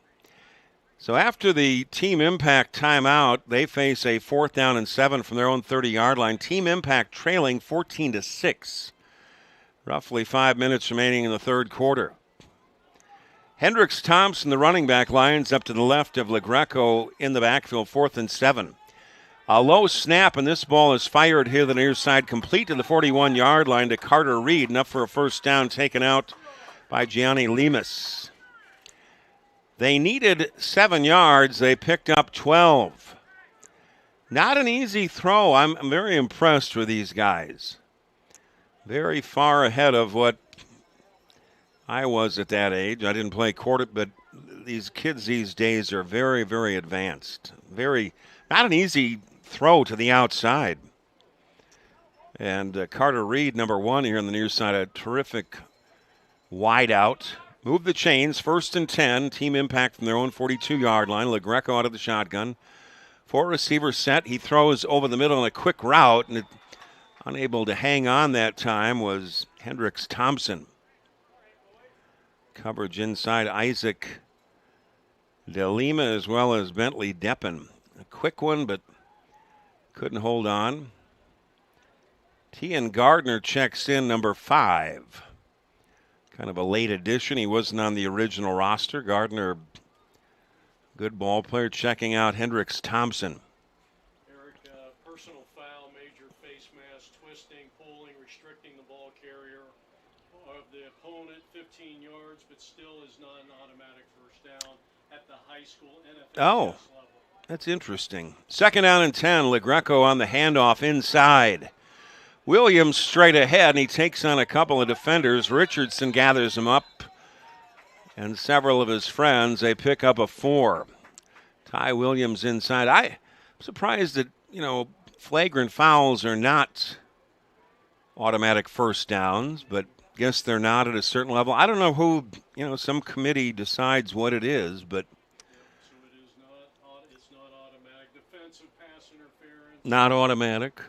So after the Team Impact timeout, they face a 4th down and 7 from their own 30-yard line. Team Impact trailing 14-6. Roughly 5 minutes remaining in the third quarter. Hendricks Thompson, the running back, lines up to the left of LaGreco in the backfield, 4th and 7. A low snap, and this ball is fired here to the near side, complete to the 41-yard line to Carter Reed, enough for a first down, taken out by Gianni Lemus. They needed 7 yards. They picked up 12. Not an easy throw. I'm very impressed with these guys. Very far ahead of what I was at that age. I didn't play quarter, but these kids these days are very, very advanced. Not an easy throw to the outside. And Carter Reed, number 1 here on the near side, a terrific wide out. Move the chains, 1st and 10. Team Impact from their own 42-yard line. LaGreco out of the shotgun. 4 receivers set. He throws over the middle on a quick route, and unable to hang on that time was Hendricks Thompson. Coverage inside Isaac DeLima as well as Bentley Deppen. A quick one, but couldn't hold on. Tian Gardner checks in, number 5. Kind of a late addition. He wasn't on the original roster. Gardner, good ball player, checking out Hendricks Thompson. Eric, personal foul, major face mask, twisting, pulling, restricting the ball carrier of the opponent 15 yards, but still is not an automatic first down at the high school NFL level. That's interesting. 2nd down and 10. LaGreco on the handoff inside. Williams straight ahead, and he takes on a couple of defenders. Richardson gathers him up, and several of his friends. They pick up a 4. Ty Williams inside. I'm surprised that, flagrant fouls are not automatic first downs, but guess they're not at a certain level. I don't know who, some committee decides what it is, but So it's not automatic. Defensive pass interference. Not automatic.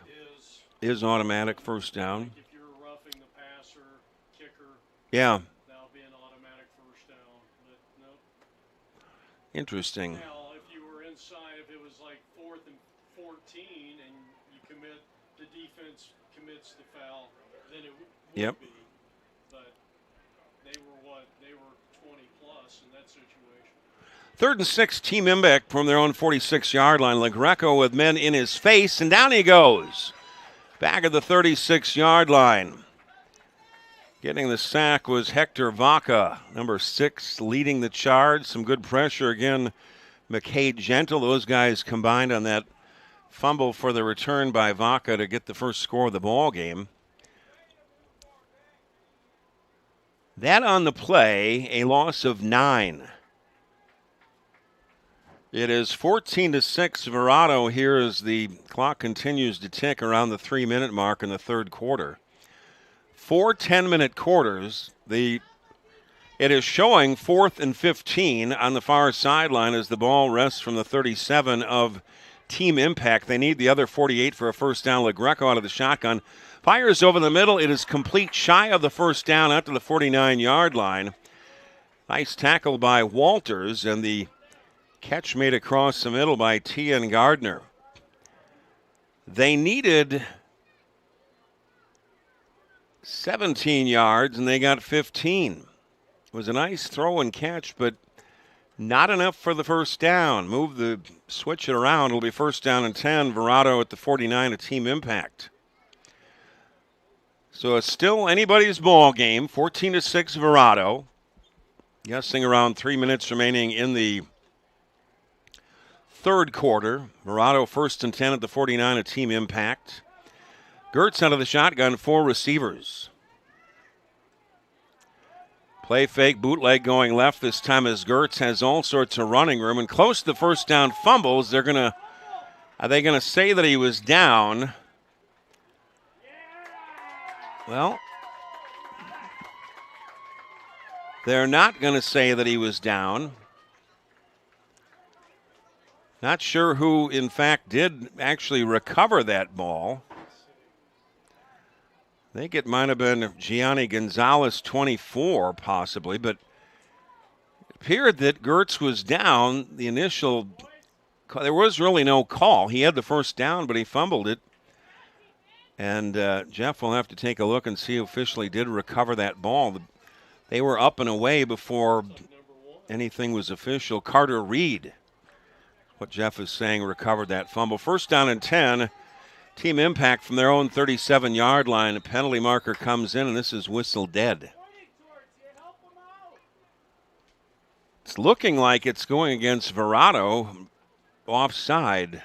Is automatic first down. If you're roughing the passer, kicker, Yeah. that'll be an automatic first down. But nope. Interesting. Now, if you were inside, if it was like 4th and 14 and the defense commits the foul, then it would Yep. be. But they were 20 plus in that situation. 3rd and 6, Team Impact from their own 46-yard line. LaGreco with men in his face, and down he goes. Back at the 36-yard line. Getting the sack was Hector Vaca, number 6, leading the charge. Some good pressure again. McKay Gentle, those guys combined on that fumble for the return by Vaca to get the first score of the ball game. That on the play, a loss of 9. It is 14-6 Verado here as the clock continues to tick around the 3-minute mark in the third quarter. 4 10-minute quarters. The It is showing 4th and 15 on the far sideline as the ball rests from the 37 of Team Impact. They need the other 48 for a first down. LaGreco out of the shotgun. Fires over the middle. It is complete, shy of the first down out to the 49-yard line. Nice tackle by Walters, and the catch made across the middle by T.N. Gardner. They needed 17 yards, and they got 15. It was a nice throw and catch, but not enough for the first down. Switch it around. It'll be first down and 10. Verado at the 49 of Team Impact. So it's still anybody's ball game. 14-6 Verado. Guessing around 3 minutes remaining in the third quarter. Verado first and 10 at the 49 of Team Impact. Gertz out of the shotgun, 4 receivers. Play fake, bootleg going left this time as Gertz has all sorts of running room and close to the first down fumbles. Are they gonna say that he was down? Well, they're not going to say that he was down. Not sure who, in fact, did actually recover that ball. I think it might have been Gianni Gonzalez, 24, possibly, but it appeared that Gertz was down. There was really no call. He had the first down, but he fumbled it. And Jeff will have to take a look and see who officially did recover that ball. They were up and away before anything was official. Carter Reed, what Jeff is saying, recovered that fumble. First down and 10. Team Impact from their own 37-yard line. A penalty marker comes in, and this is whistle dead. It's looking like it's going against Verado, offside.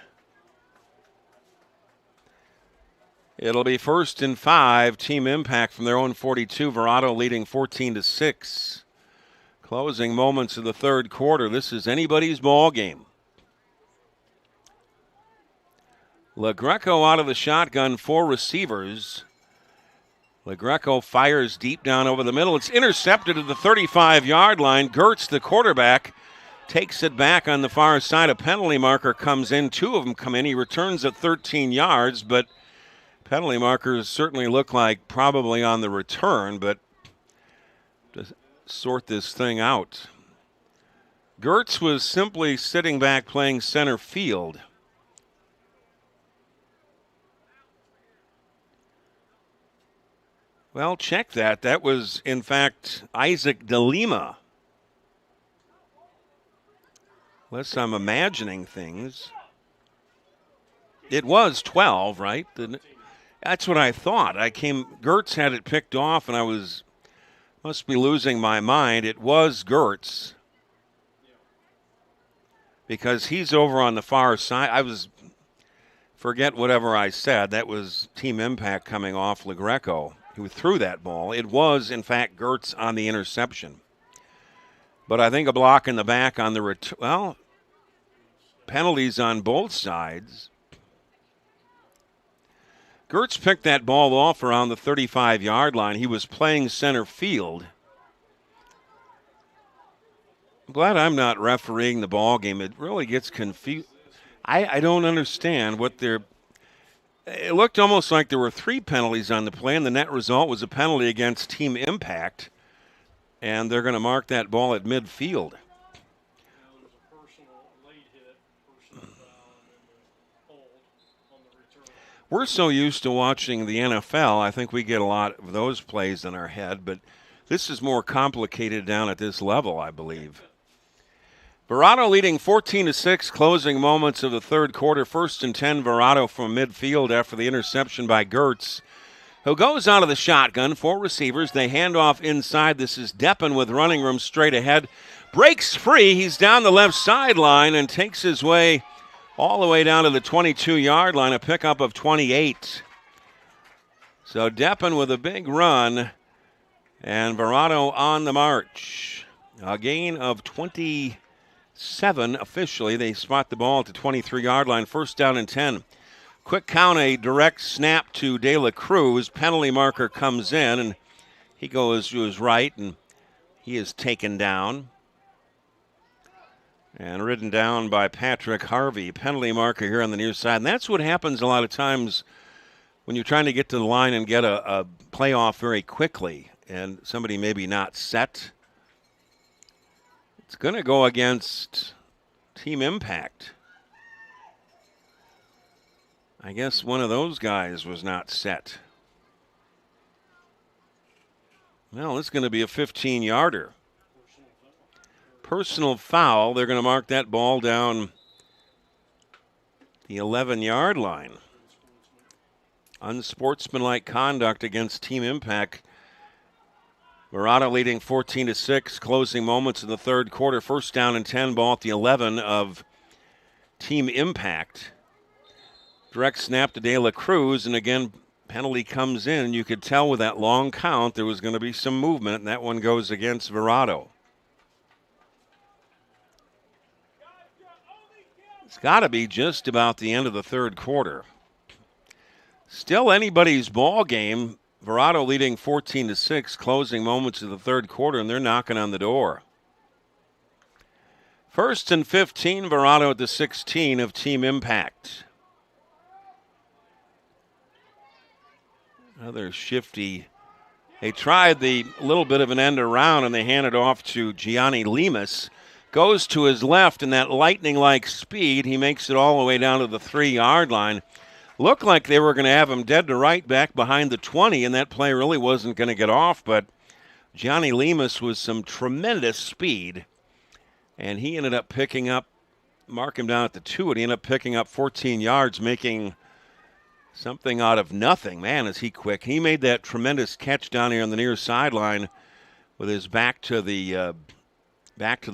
It'll be first and 5. Team Impact from their own 42. Verado leading 14-6. Closing moments of the third quarter. This is anybody's ball game. LaGreco out of the shotgun, 4 receivers. LaGreco fires deep down over the middle. It's intercepted at the 35-yard line. Gertz, the quarterback, takes it back on the far side. A penalty marker comes in. 2 of them come in. He returns at 13 yards, but penalty markers certainly look like probably on the return, but to sort this thing out. Gertz was simply sitting back playing center field. Well, check that. That was, in fact, Isaac DeLima. Unless I'm imagining things. It was 12, right? That's what I thought. Gertz had it picked off, and I must be losing my mind. It was Gertz. Because he's over on the far side. Forget whatever I said. That was Team Impact coming off LaGreco, who threw that ball. It was, in fact, Gertz on the interception. But I think a block in the back on the return. Well, penalties on both sides. Gertz picked that ball off around the 35-yard line. He was playing center field. I'm glad I'm not refereeing the ball game. It really gets confused. I don't understand what they're. It looked almost like there were 3 penalties on the play, and the net result was a penalty against Team Impact, and they're going to mark that ball at midfield. We're so used to watching the NFL, I think we get a lot of those plays in our head, but this is more complicated down at this level, I believe. Verado leading 14-6, closing moments of the third quarter. First and 10, Verado from midfield after the interception by Gertz, who goes out of the shotgun. 4 receivers. They hand off inside. This is Deppen with running room straight ahead. Breaks free. He's down the left sideline and takes his way all the way down to the 22-yard line, a pickup of 28. So Deppen with a big run, and Verado on the march. A gain of 27 officially. They spot the ball at the 23-yard line, first down and 10. Quick count, a direct snap to De La Cruz. Penalty marker comes in, and he goes to his right, and He is taken down and ridden down by Patrick Harvey. Penalty marker here on the near side. And that's what happens a lot of times when you're trying to get to the line and get a playoff very quickly and somebody maybe not set. It's going to go against Team Impact. I guess one of those guys was not set. Well, it's going to be a 15-yarder. Personal foul. They're going to mark that ball down the 11-yard line. Unsportsmanlike conduct against Team Impact. Verado leading 14-6, closing moments in the third quarter. First down and 10, ball at the 11 of Team Impact. Direct snap to De La Cruz, and again, penalty comes in. You could tell with that long count there was going to be some movement, and that one goes against Verado. It's got to be just about the end of the third quarter. Still anybody's ball game. Verado leading 14-6, closing moments of the third quarter, and they're knocking on the door. First and 15, Verado at the 16 of Team Impact. Another shifty. They tried the little bit of an end around, and they hand it off to Gianni Lemus. Goes to his left in that lightning-like speed. He makes it all the way down to the 3-yard line. Looked like they were going to have him dead to right back behind the 20, and that play really wasn't going to get off, but Gianni Lemus with some tremendous speed, and he ended up picking up, mark him down at the 2, and he ended up picking up 14 yards, making something out of nothing. Man, is he quick. He made that tremendous catch down here on the near sideline with his back to the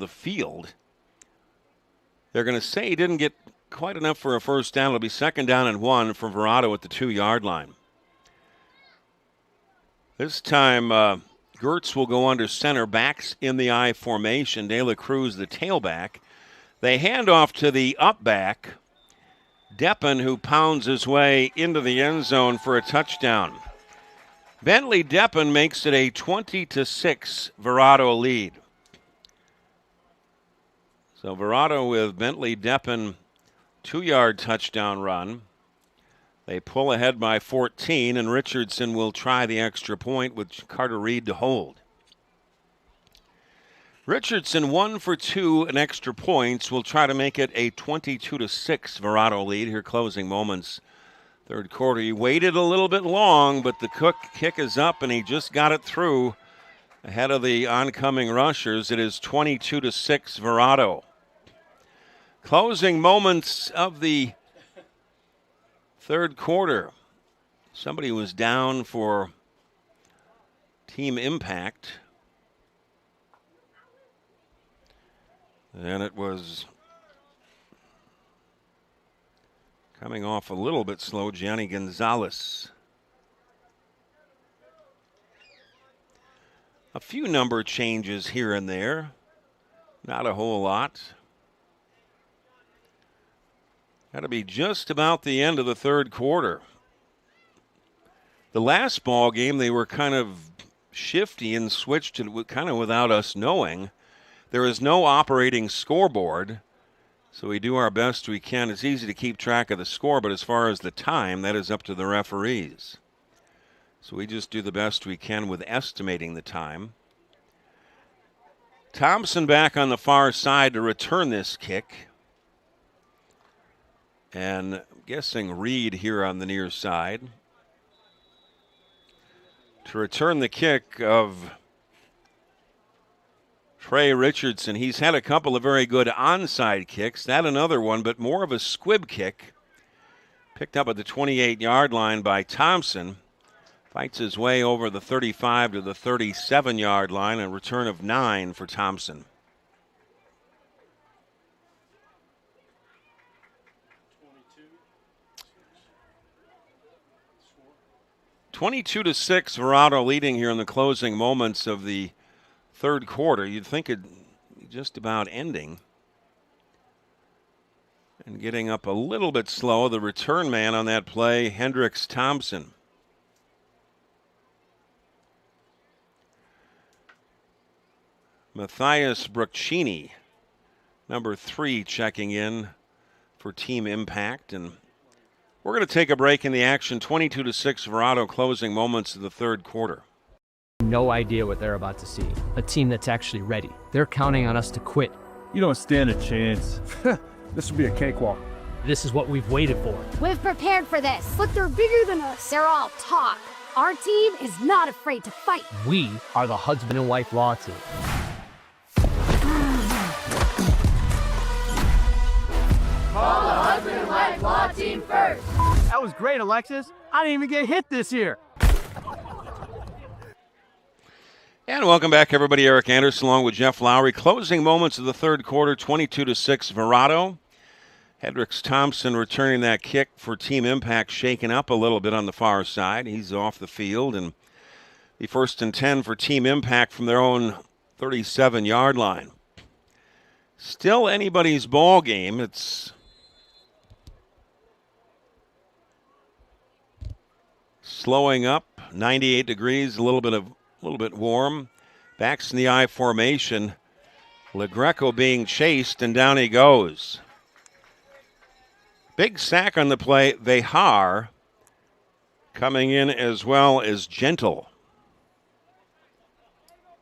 field. They're going to say he didn't get quite enough for a first down. It'll be second down and 1 for Verado at the 2-yard line. This time, Gertz will go under center, backs in the I formation. De La Cruz, the tailback. They hand off to the up back, Deppen, who pounds his way into the end zone for a touchdown. Bentley Deppen makes it a 20-6 Verado lead. So Verado with Bentley Deppen, 2-yard touchdown run. They pull ahead by 14, and Richardson will try the extra point with Carter Reed to hold. Richardson 1 for 2 in extra points. Will try to make it a 22-6 Verado lead here closing moments. Third quarter, he waited a little bit long, but the kick is up, and he just got it through ahead of the oncoming rushers. It is 22-6 Verado. Closing moments of the third quarter. Somebody was down for Team Impact. And it was coming off a little bit slow, Gianni Gonzalez. A few number changes here and there. Not a whole lot. Got to be just about the end of the third quarter. The last ball game, they were kind of shifty and switched it kind of without us knowing. There is no operating scoreboard, so we do our best we can. It's easy to keep track of the score, but as far as the time, that is up to the referees. So we just do the best we can with estimating the time. Thompson back on the far side to return this kick. And I'm guessing Reed here on the near side to return the kick of Trey Richardson. He's had a couple of very good onside kicks. That another one, but more of a squib kick. Picked up at the 28-yard line by Thompson. Fights his way over the 35 to the 37-yard line. A return of 9 for Thompson. 22-6, Verado leading here in the closing moments of the third quarter. You'd think it just about ending. And getting up a little bit slow, the return man on that play, Hendricks Thompson. Matthias Bruccini, number 3, checking in for Team Impact. And we're going to take a break in the action. 22-6 Verado, closing moments of the third quarter. No idea what they're about to see. A team that's actually ready. They're counting on us to quit. You don't stand a chance. This will be a cakewalk. This is what we've waited for. We've prepared for this, but they're bigger than us. They're all talk. Our team is not afraid to fight. We are the husband and wife law team. Call the husband and wife law team first. That was great, Alexis. I didn't even get hit this year. And welcome back, everybody. Eric Anderson along with Jeff Lowry. Closing moments of the third quarter, 22-6 Verado. Hendricks Thompson returning that kick for Team Impact, shaken up a little bit on the far side. He's off the field, and the 1st and 10 for Team Impact from their own 37-yard line. Still anybody's ball game. It's slowing up, 98 degrees, a little bit warm. Backs in the I formation. LaGreco being chased, and down he goes. Big sack on the play. Vehar coming in as well as Gentle.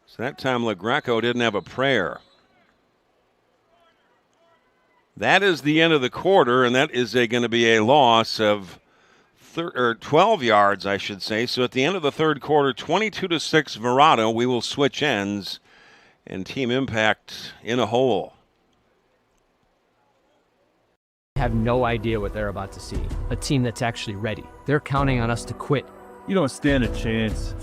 So that time LaGreco didn't have a prayer. That is the end of the quarter, and that is going to be a loss of 12 yards, I should say. So at the end of the third quarter, 22-6 Verado, we will switch ends, and Team Impact in a hole. Have no idea what they're about to see. A team that's actually ready. They're counting on us to quit. You don't stand a chance.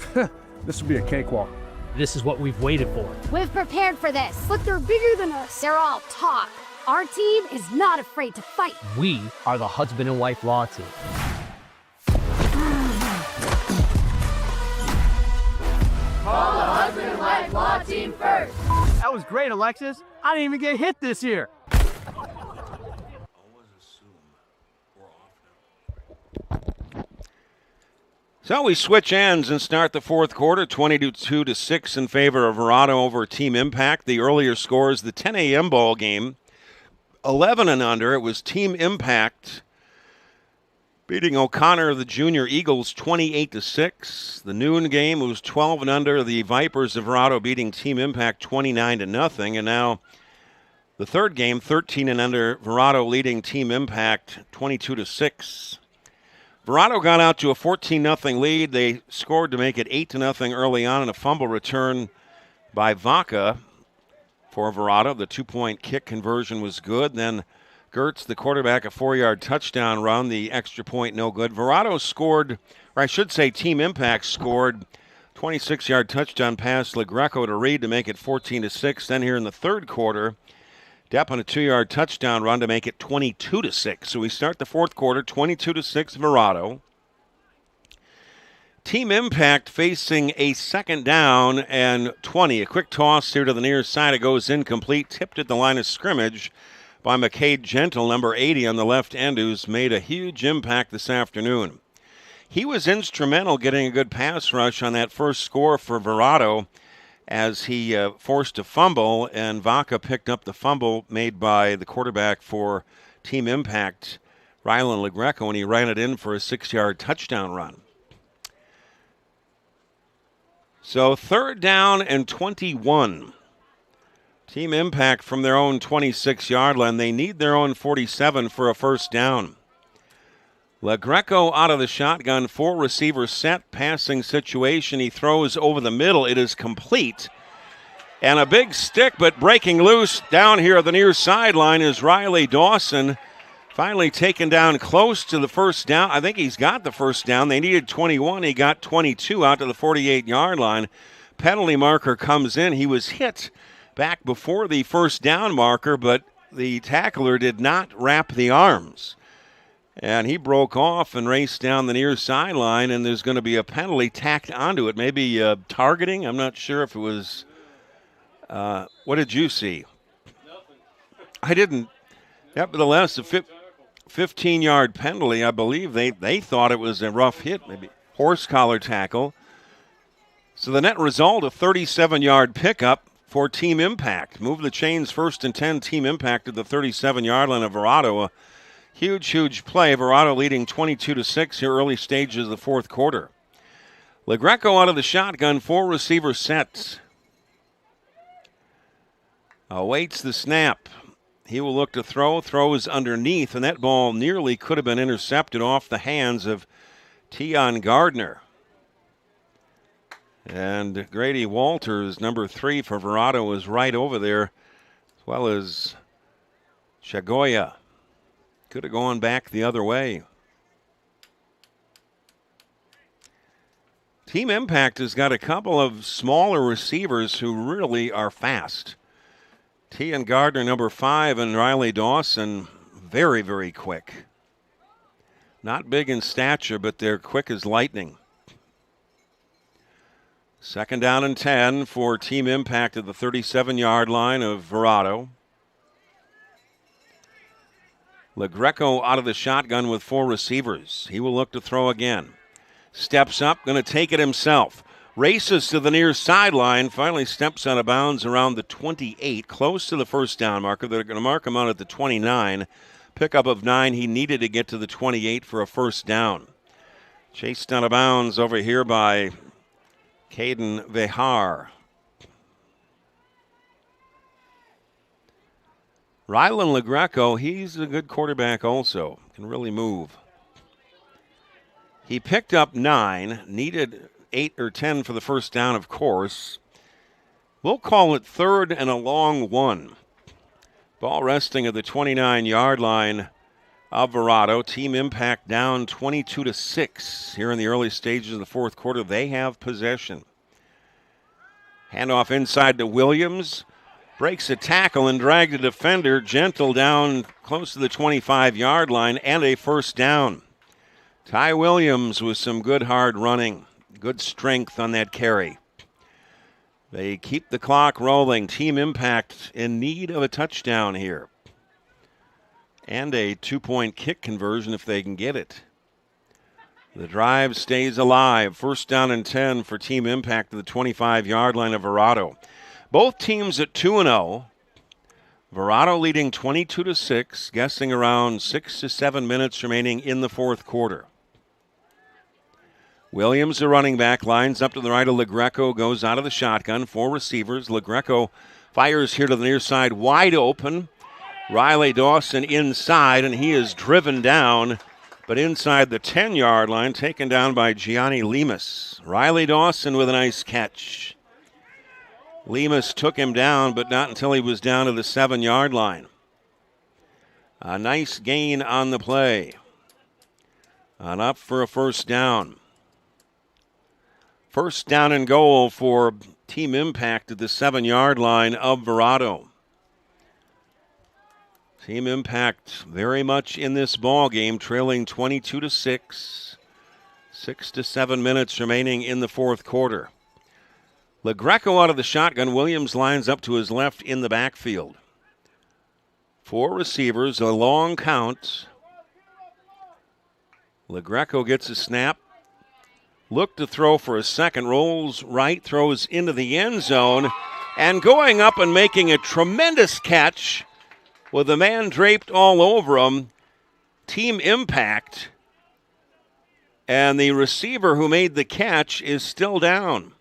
This will be a cakewalk. This is what we've waited for. We've prepared for this, but they're bigger than us. They're all talk. Our team is not afraid to fight. We are the husband and wife law team. Call the husband and wife law team first. That was great, Alexis. I didn't even get hit this year. So we switch ends and start the fourth quarter, 22-6 in favor of Verado over Team Impact. The earlier scores, the 10 a.m. ball game, 11 and under. It was Team Impact beating O'Connor, the Junior Eagles, 28-6. The noon game was 12 and under. The Vipers of Verado beating Team Impact 29-0. And now the third game, 13 and under. Verado leading Team Impact 22-6. Verado got out to a 14-0 lead. They scored to make it 8-0 early on, and a fumble return by Vaca for Verado. The 2-point kick conversion was good. Then Gertz, the quarterback, a 4-yard touchdown run. The extra point, no good. Verado scored, or I should say Team Impact scored, 26-yard touchdown pass LaGreco to Reed to make it 14-6. Then here in the third quarter, Depp on a 2-yard touchdown run to make it 22-6. So we start the fourth quarter, 22-6 Verado. Team Impact facing a 2nd down and 20. A quick toss here to the near side. It goes incomplete. Tipped at the line of scrimmage by McCade Gentle, number 80 on the left end, who's made a huge impact this afternoon. He was instrumental getting a good pass rush on that first score for Verado, as he forced a fumble, and Vaca picked up the fumble made by the quarterback for Team Impact, Rylan LaGreco, and he ran it in for a 6-yard touchdown run. So 3rd down and 21. Team Impact from their own 26-yard line. They need their own 47 for a first down. LaGreco out of the shotgun, 4 receivers set, passing situation. He throws over the middle. It is complete. And a big stick, but breaking loose down here at the near sideline is Riley Dawson. Finally taken down close to the first down. I think he's got the first down. They needed 21. He got 22 out to the 48-yard line. Penalty marker comes in. He was hit back before the first down marker, but the tackler did not wrap the arms. And he broke off and raced down the near sideline, and there's going to be a penalty tacked onto it. Maybe targeting. I'm not sure if it was. What did you see? Nothing. I didn't. Nevertheless, a 15-yard penalty. I believe they thought it was a rough hit, maybe horse collar tackle. So the net result, a 37-yard pickup for Team Impact. Move the chains, 1st and 10. Team Impact at the 37-yard line of Verado. A huge play. Verado leading 22-6 here early stages of the fourth quarter. LaGreco out of the shotgun, 4 receiver sets. Awaits the snap. He will look to throw. Throws underneath, and that ball nearly could have been intercepted off the hands of Tion Gardner. And Grady Walters, number 3 for Verado, is right over there, as well as Chagoya. Could have gone back the other way. Team Impact has got a couple of smaller receivers who really are fast. Tion Gardner, number 5, and Riley Dawson, very quick. Not big in stature, but they're quick as lightning. 2nd down and 10 for Team Impact at the 37-yard line of Verado. LaGreco out of the shotgun with 4 receivers. He will look to throw again. Steps up, going to take it himself. Races to the near sideline, finally steps out of bounds around the 28, close to the first down marker. They're going to mark him out at the 29. Pickup of 9. He needed to get to the 28 for a first down. Chased out of bounds over here by Caden Vehar. Rylan LaGreco, he's a good quarterback also. Can really move. He picked up 9, needed 8 or 10 for the first down, of course. We'll call it 3rd and a long 1. Ball resting at the 29-yard line of Verado. Team Impact down 22-6 here in the early stages of the fourth quarter. They have possession. Handoff inside to Williams. Breaks a tackle and dragged a defender. Gentle down close to the 25-yard line and a first down. Ty Williams with some good hard running. Good strength on that carry. They keep the clock rolling. Team Impact in need of a touchdown here. And a 2-point kick conversion if they can get it. The drive stays alive. 1st down and 10 for Team Impact at the 25-yard line of Verado. Both teams at 2-0. Verado leading 22-6, guessing around 6 to 7 minutes remaining in the fourth quarter. Williams, the running back, lines up to the right of LaGreco, goes out of the shotgun. 4 receivers. LaGreco fires here to the near side, wide open. Riley Dawson inside, and he is driven down, but inside the 10-yard line, taken down by Gianni Lemus. Riley Dawson with a nice catch. Lemus took him down, but not until he was down to the 7-yard line. A nice gain on the play. And up for a first down. 1st down and goal for Team Impact at the 7-yard line of Verado. Team Impact very much in this ball game, trailing 22-6. 6 to 7 minutes remaining in the fourth quarter. LaGreco out of the shotgun. Williams lines up to his left in the backfield. 4 receivers, a long count. LaGreco gets a snap. Look to throw for a second. Rolls right, throws into the end zone. And going up and making a tremendous catch with a man draped all over him. Team Impact. And the receiver who made the catch is still down.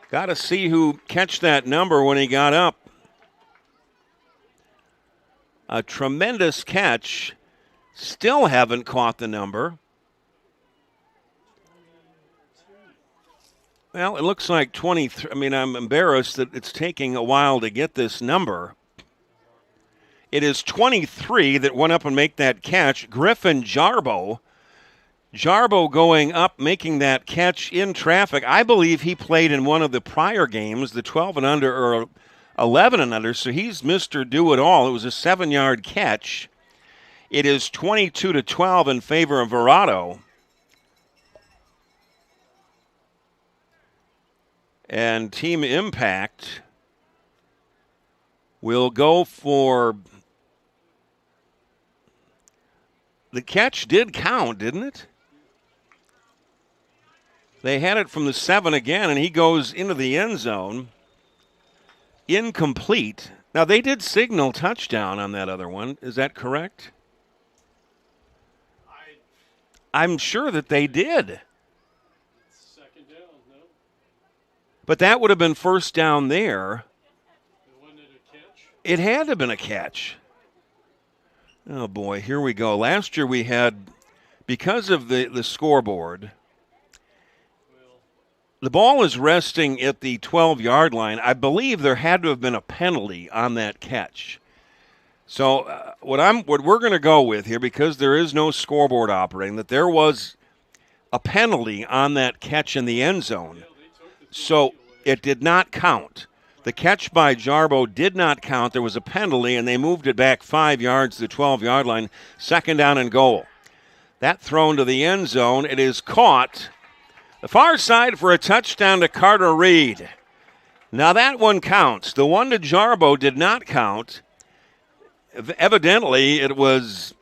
Got to see who catch that number when he got up. A tremendous catch. Still haven't caught the number. Well, it looks like 23. I mean, I'm embarrassed that it's taking a while to get this number. It is 23 that went up and make that catch. Griffin Jarbo. Jarbo going up, making that catch in traffic. I believe he played in one of the prior games, the 12 and under or 11 and under, so he's Mr. Do-It-All. It was a 7-yard catch. It is 22-12 in favor of Verado. And Team Impact will go for... The catch did count, didn't it? They had it from the 7 again, and he goes into the end zone. Incomplete. Now, they did signal touchdown on that other one. Is that correct? I'm sure that they did. Second down, no? But that would have been first down there. Wasn't it a catch? It had to have been a catch. Oh, boy, here we go. Last year we had, because of the scoreboard, the ball is resting at the 12-yard line. I believe there had to have been a penalty on that catch. So what we're going to go with here, because there is no scoreboard operating, that there was a penalty on that catch in the end zone. So it did not count. The catch by Jarbo did not count. There was a penalty, and they moved it back 5 yards to the 12-yard line, second down and goal. That thrown to the end zone. It is caught. The far side for a touchdown to Carter Reed. Now that one counts. The one to Jarbo did not count. Evidently, it was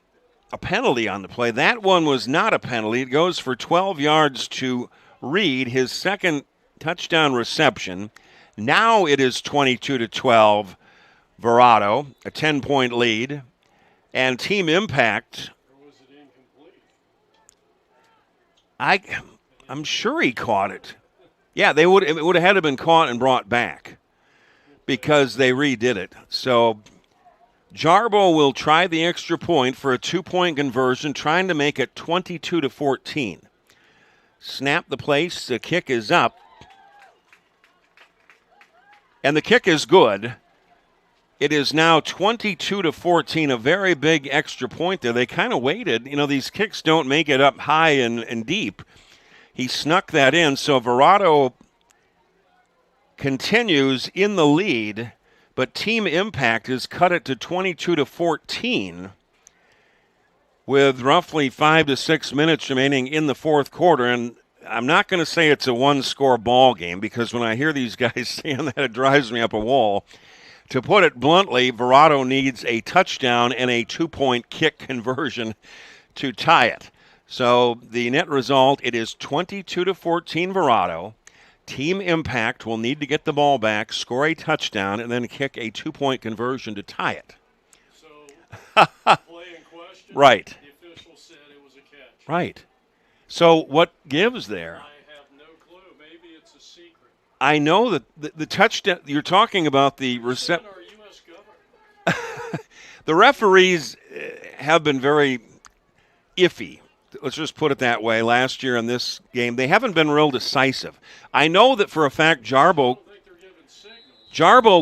a penalty on the play. That one was not a penalty. It goes for 12 yards to Reed, his second touchdown reception. Now it is 22-12, Verado, a 10-point lead. And team impact. Or was it incomplete? I'm sure he caught it. Yeah, it would have had to been caught and brought back because they redid it. So Jarbo will try the extra point for a 2-point conversion, trying to make it 22-14. Snap the place. The kick is up. And the kick is good. It is now 22-14, a very big extra point there. They kind of waited. You know, these kicks don't make it up high and deep. He snuck that in, so Verado continues in the lead, but team impact has cut it to 22-14 with roughly 5 to 6 minutes remaining in the fourth quarter. And I'm not going to say it's a one-score ball game, because when I hear these guys saying that, it drives me up a wall. To put it bluntly, Verado needs a touchdown and a 2-point kick conversion to tie it. So the net result, it is 22-14 Verado. Team impact will need to get the ball back, score a touchdown, and then kick a 2-point conversion to tie it. So, the play in question, right. The official said it was a catch. Right. So what gives there? I have no clue. Maybe it's a secret. I know that the touchdown, you're talking about the Our U.S. government. The referees have been very iffy. Let's just put it that way. Last year in this game, they haven't been real decisive. I know that for a fact Jarbo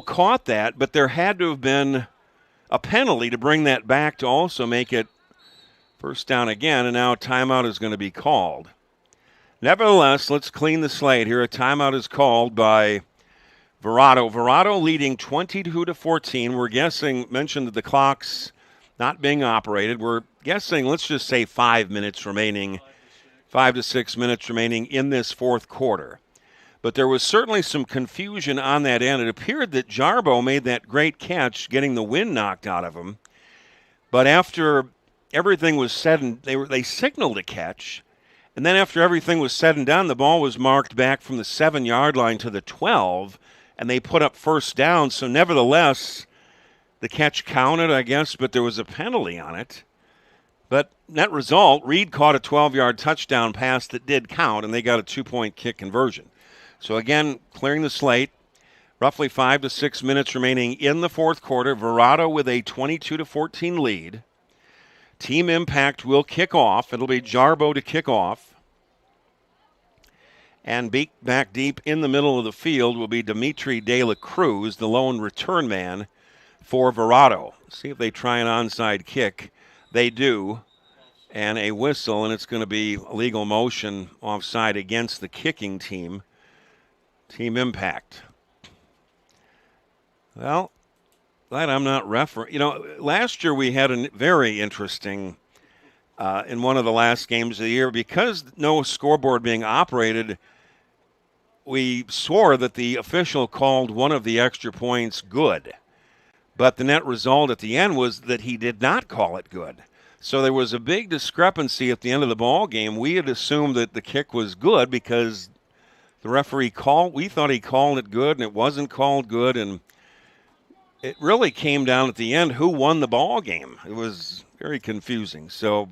caught that, but there had to have been a penalty to bring that back to also make it first down again, and now a timeout is going to be called. Nevertheless, let's clean the slate here. A timeout is called by Verado. Verado leading 22-14. We're mentioned that the clock's not being operated. We're guessing, let's just say 5 minutes remaining, 5 to 6 minutes remaining in this fourth quarter. But there was certainly some confusion on that end. It appeared that Jarbo made that great catch, getting the wind knocked out of him. But after everything was said, and they signaled a catch, and then after everything was said and done, the ball was marked back from the 7-yard line to the 12, and they put up first down. So nevertheless, the catch counted, I guess, but there was a penalty on it. But net result, Reed caught a 12-yard touchdown pass that did count, and they got a 2-point kick conversion. So again, clearing the slate, roughly 5 to 6 minutes remaining in the fourth quarter. Verado with a 22-14 lead. Team impact will kick off. It'll be Jarbo to kick off. And back deep in the middle of the field will be Dimitri De La Cruz, the lone return man for Verado. See if they try an onside kick. They do. And a whistle, and it's going to be legal motion offside against the kicking team. Team impact. Well, glad I'm not refereeing. You know, last year we had a very interesting, in one of the last games of the year, because no scoreboard being operated, we swore that the official called one of the extra points good. But the net result at the end was that he did not call it good. So there was a big discrepancy at the end of the ball game. We had assumed that the kick was good because the referee we thought he called it good, and it wasn't called good, and it really came down at the end who won the ball game. It was very confusing. So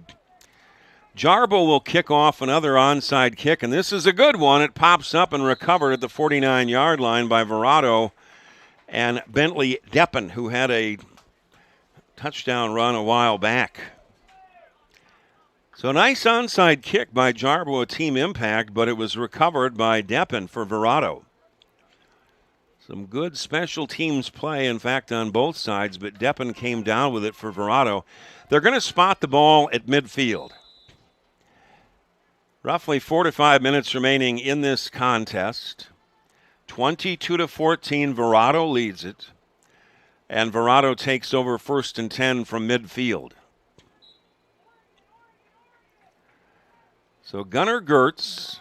Jarbo will kick off another onside kick, and this is a good one. It pops up and recovered at the 49-yard line by Verado and Bentley Deppen, who had a touchdown run a while back. So nice onside kick by Jarbo, a team impact, but it was recovered by Deppen for Verado. Some good special teams play, in fact, on both sides, but Deppen came down with it for Verado. They're going to spot the ball at midfield. Roughly 4 to 5 minutes remaining in this contest. 22-14, Verado leads it, and Verado takes over 1st and 10 from midfield. So Gunnar Gertz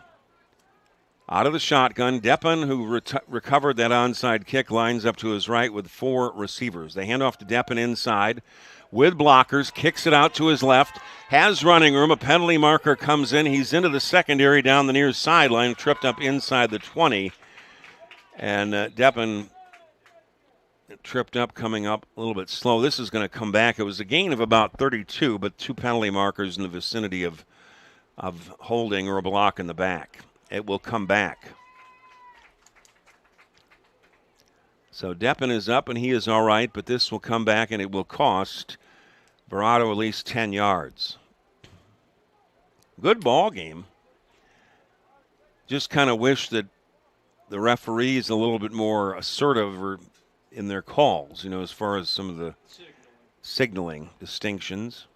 out of the shotgun. Deppen, who recovered that onside kick, lines up to his right with 4 receivers. They hand off to Deppen inside with blockers, kicks it out to his left, has running room. A penalty marker comes in. He's into the secondary down the near sideline, tripped up inside the 20. And Deppen tripped up, coming up a little bit slow. This is going to come back. It was a gain of about 32, but 2 penalty markers in the vicinity of holding or a block in the back. It will come back. So Deppen is up, and he is all right, but this will come back, and it will cost Verado at least 10 yards. Good ball game. Just kind of wish that the referees a little bit more assertive or in their calls, as far as some of the signaling distinctions.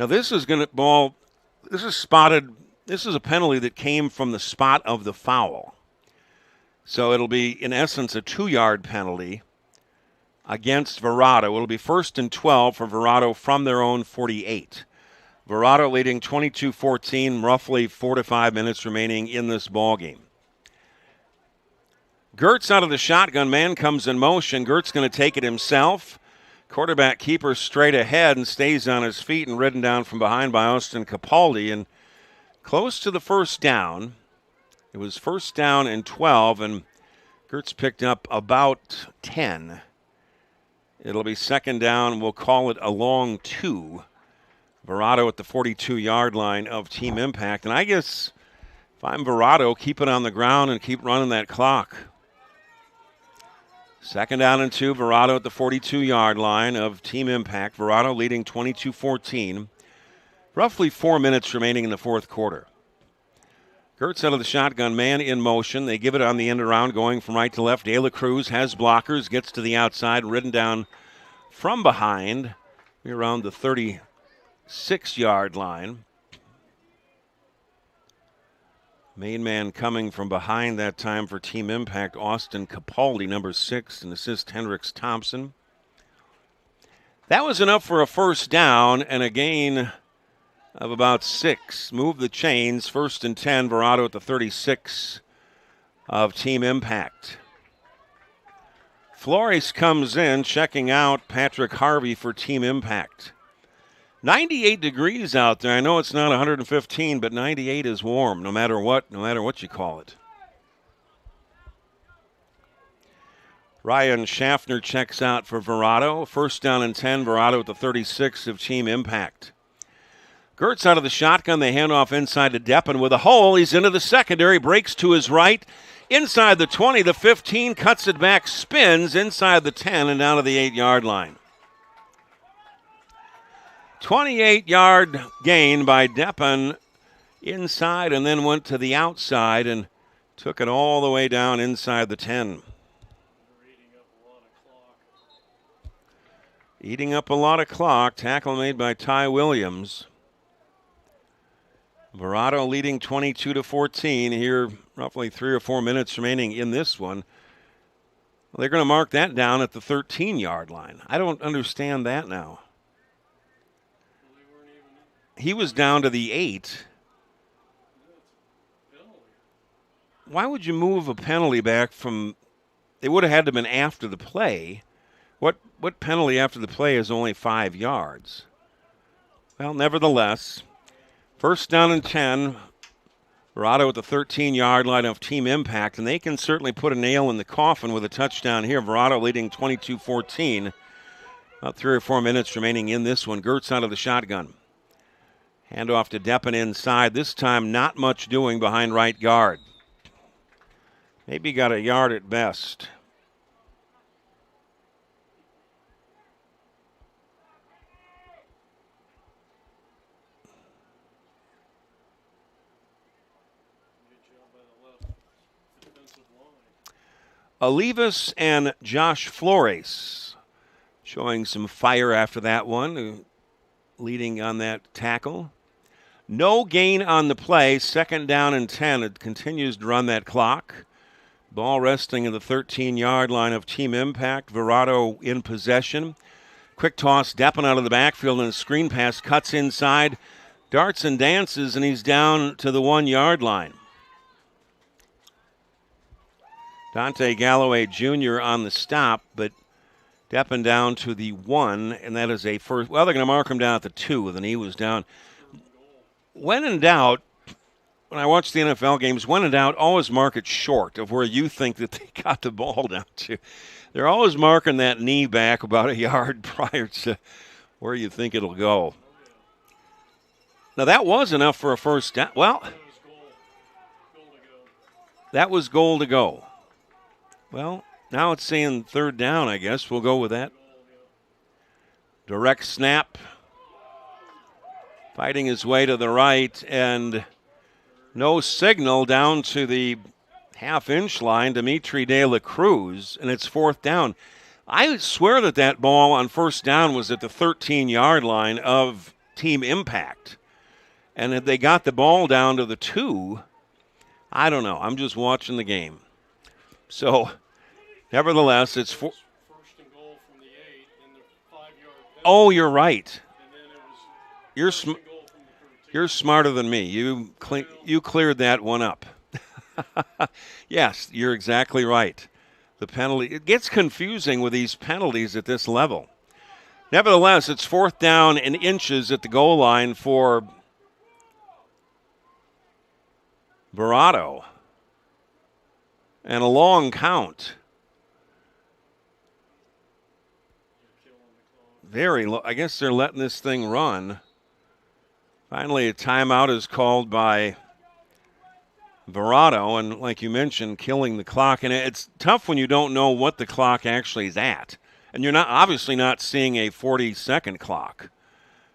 Now this is spotted. This is a penalty that came from the spot of the foul. So it'll be, in essence, a 2-yard penalty against Verado. It'll be 1st and 12 for Verado from their own 48. Verado leading 22-14, roughly 4 to 5 minutes remaining in this ball game. Gertz out of the shotgun, man comes in motion. Gertz going to take it himself. Quarterback keeper straight ahead and stays on his feet and ridden down from behind by Austin Capaldi. And close to the first down. It was 1st down and 12, and Gertz picked up about 10. It'll be 2nd down. We'll call it a long 2. Verado at the 42-yard line of Team Impact. And I guess if I'm Verado, keep it on the ground and keep running that clock. 2nd down and 2, Verado at the 42-yard line of Team Impact. Verado leading 22-14. Roughly 4 minutes remaining in the 4th quarter. Gertz out of the shotgun, man in motion. They give it on the end around, going from right to left. De La Cruz has blockers, gets to the outside, ridden down from behind, around the 36-yard line. Main man coming from behind that time for Team Impact, Austin Capaldi, number 6, and assist Hendricks Thompson. That was enough for a 1st down and a gain of about 6. Move the chains. 1st and 10, Verado at the 36 of Team Impact. Flores comes in, checking out Patrick Harvey for Team Impact. 98 degrees out there. I know it's not 115, but 98 is warm, no matter what you call it. Ryan Schaffner checks out for Verado. 1st down and 10, Verado at the 36 of Team Impact. Gertz out of the shotgun. They hand off inside to Deppen with a hole. He's into the secondary, breaks to his right. Inside the 20, the 15, cuts it back, spins inside the 10 and down to the 8-yard line. 28-yard gain by Deppen inside, and then went to the outside and took it all the way down inside the 10. Eating up a lot of clock. Tackle made by Ty Williams. Verado leading 22-14 here, roughly 3 or 4 minutes remaining in this one. Well, they're going to mark that down at the 13-yard line. I don't understand that now. He was down to the 8. Why would you move a penalty back from? They would have had to have been after the play. What penalty after the play is only 5 yards? Well, nevertheless, first down and 10. Verado at the 13-yard line of team impact, and they can certainly put a nail in the coffin with a touchdown here. Verado leading 22-14. About 3 or 4 minutes remaining in this one. Gertz out of the shotgun. Handoff to Deppen inside. This time not much doing behind right guard. Maybe got a yard at best. Olivas and Josh Flores showing some fire after that one, leading on that tackle. No gain on the play, second down and 10. It continues to run that clock. Ball resting in the 13-yard line of team impact. Verado in possession. Quick toss, Deppen out of the backfield, and a screen pass cuts inside. Darts and dances, and he's down to the 1-yard line. Dante Galloway Jr. on the stop, but Deppen down to the 1, and that is a first. Well, they're going to mark him down at the 2. The knee was down. When in doubt, when I watch the NFL games, when in doubt, always mark it short of where you think that they got the ball down to. They're always marking that knee back about a yard prior to where you think it'll go. Now, that was enough for a first down. Well, that was goal to go. Well, now it's saying third down, I guess. We'll go with that. Direct snap. Fighting his way to the right, and no signal down to the half-inch line, Dimitri De La Cruz, and it's fourth down. I swear that ball on first down was at the 13-yard line of team impact. And if they got the ball down to the 2, I don't know. I'm just watching the game. So, nevertheless, it's first and goal from the 8 in the 5-yard penalty. Oh, you're right. And then it was You're goal from the 13. You're smarter than me. You cleared that one up. Yes, you're exactly right. The penalty, it gets confusing with these penalties at this level. Nevertheless, it's fourth down and inches at the goal line for Verado. And a long count. Very low. I guess they're letting this thing run. Finally, a timeout is called by Verado, and like you mentioned, killing the clock. And it's tough when you don't know what the clock actually is at. And you're obviously not seeing a 40-second clock.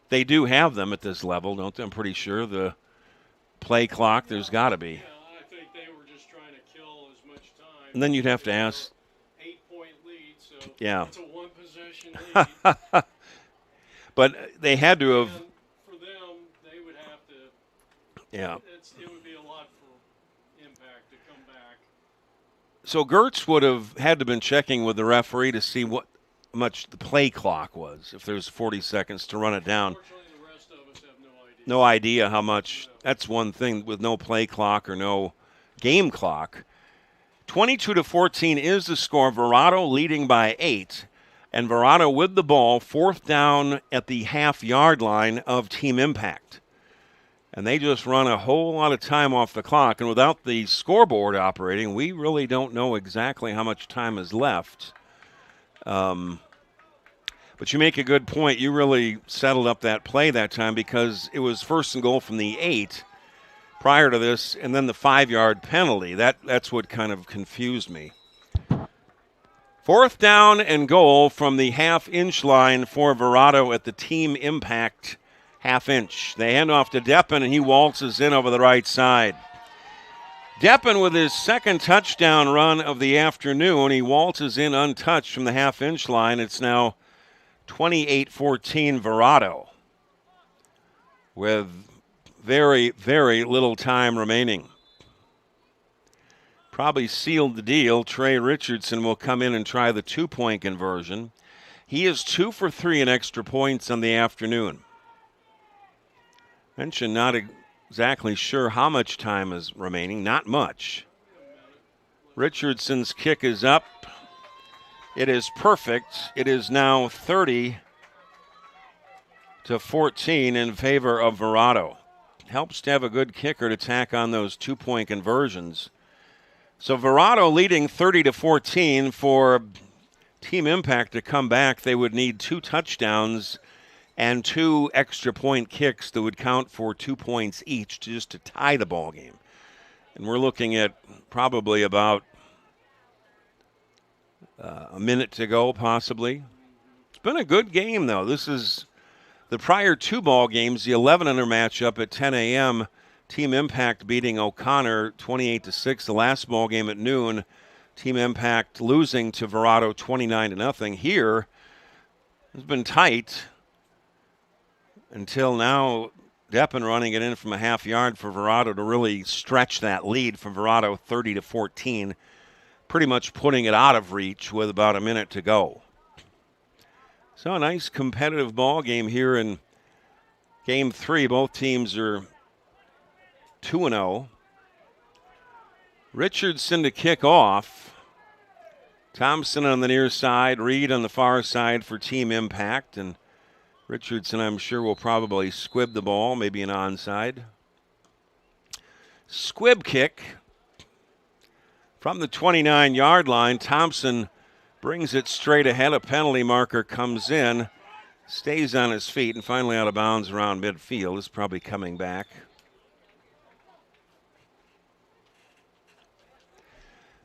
They do have them at this level, don't they? I'm pretty sure the play clock, there's got to be. Yeah, I think they were just trying to kill as much time. And then you'd have to ask. 8-point lead, so yeah. It's a one-possession lead. But they had to have. And for them, they would have to. Yeah. It would be a lot for impact to come back. So Gertz would have had to been checking with the referee to see what much the play clock was, if there's 40 seconds to run it down. Unfortunately, the rest of us have no idea. No idea how much. That's one thing with no play clock or no game clock. 22-14 is the score. Verado leading by 8. And Verado with the ball, fourth down at the half-yard line of team impact. And they just run a whole lot of time off the clock. And without the scoreboard operating, we really don't know exactly how much time is left. But you make a good point. You really settled up that play that time because it was first and goal from the 8 prior to this, and then the 5-yard penalty. That's what kind of confused me. Fourth down and goal from the half-inch line for Verado at the team impact half-inch. They hand off to Deppen, and he waltzes in over the right side. Deppen with his second touchdown run of the afternoon. He waltzes in untouched from the half-inch line. It's now 28-14 Verado with very, very little time remaining. Probably sealed the deal. Trey Richardson will come in and try the 2-point conversion. He is 2 for 3 in extra points on the afternoon. Mentioned not exactly sure how much time is remaining. Not much. Richardson's kick is up. It is perfect. It is now 30-14 in favor of Verado. Helps to have a good kicker to tack on those 2-point conversions. So Verado leading 30-14. For Team Impact to come back, they would need 2 touchdowns and 2 extra point kicks that would count for 2 points each just to tie the ball game. And we're looking at probably about a minute to go, possibly. It's been a good game, though. This is the prior 2 ball games, the 11-under matchup at 10 a.m., Team Impact beating O'Connor 28-6. The last ball game at noon, Team Impact losing to Verado 29-0. Here, it's been tight until now. Deppen running it in from a half yard for Verado to really stretch that lead from Verado 30-14, pretty much putting it out of reach with about a minute to go. So a nice competitive ball game here in Game 3. Both teams are 2-0. Richardson to kick off. Thompson on the near side, Reed on the far side for Team Impact, and Richardson, I'm sure, will probably squib the ball, maybe an onside. Squib kick from the 29-yard line. Thompson brings it straight ahead. A penalty marker comes in, stays on his feet, and finally out of bounds around midfield. Is probably coming back.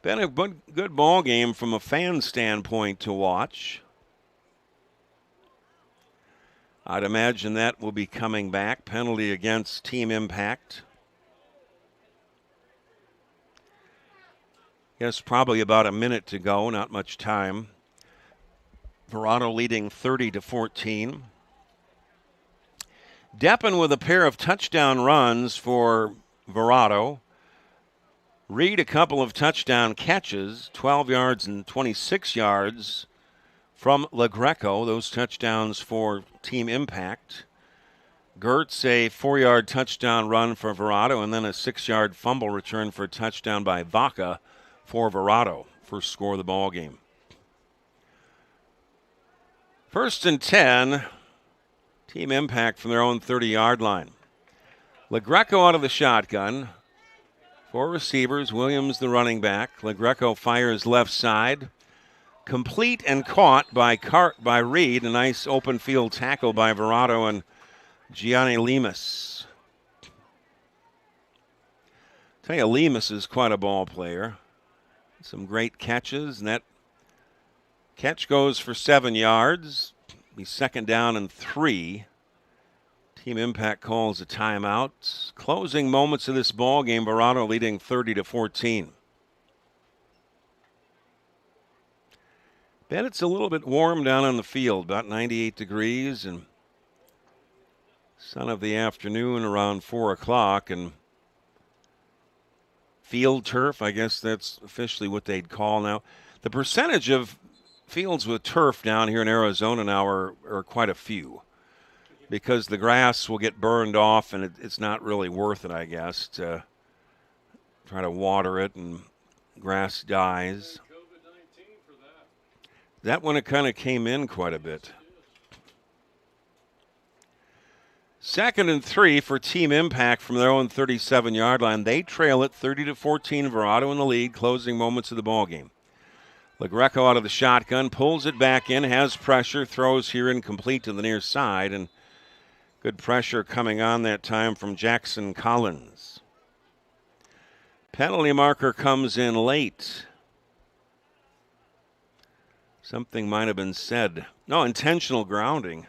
Been a good ball game from a fan standpoint to watch. I'd imagine that will be coming back. Penalty against Team Impact. Yes, probably about a minute to go, not much time. Verado leading 30-14. Deppen with a pair of touchdown runs for Verado. Reed a couple of touchdown catches, 12 yards and 26 yards from LaGreco. Those touchdowns for Team Impact. Gertz a 4-yard touchdown run for Verado, and then a 6-yard fumble return for a touchdown by Vaca for Verado. First score of the ball game. 1st and 10. Team Impact from their own 30-yard line. LaGreco out of the shotgun. 4 receivers. Williams the running back. LaGreco fires left side. Complete and caught by Reed. A nice open field tackle by Verado and Gianni Lemus. Tell you, Lemus is quite a ball player. Some great catches, and that catch goes for 7 yards. Be 2nd down and 3. Team Impact calls a timeout. Closing moments of this ball game, Verado leading 30-14. Bet it's a little bit warm down on the field, about 98 degrees, and sun of the afternoon around 4 o'clock, and field turf, I guess that's officially what they'd call now. The percentage of fields with turf down here in Arizona now are quite a few, because the grass will get burned off, and it's not really worth it, I guess, to try to water it, and grass dies. That one, it kind of came in quite a bit. 2nd and 3 for Team Impact from their own 37-yard line. They trail it 30-14. Verado in the lead. Closing moments of the ball game. LaGreco out of the shotgun, pulls it back in, has pressure, throws here incomplete to the near side, and good pressure coming on that time from Jackson Collins. Penalty marker comes in late. Something might have been said. No, intentional grounding.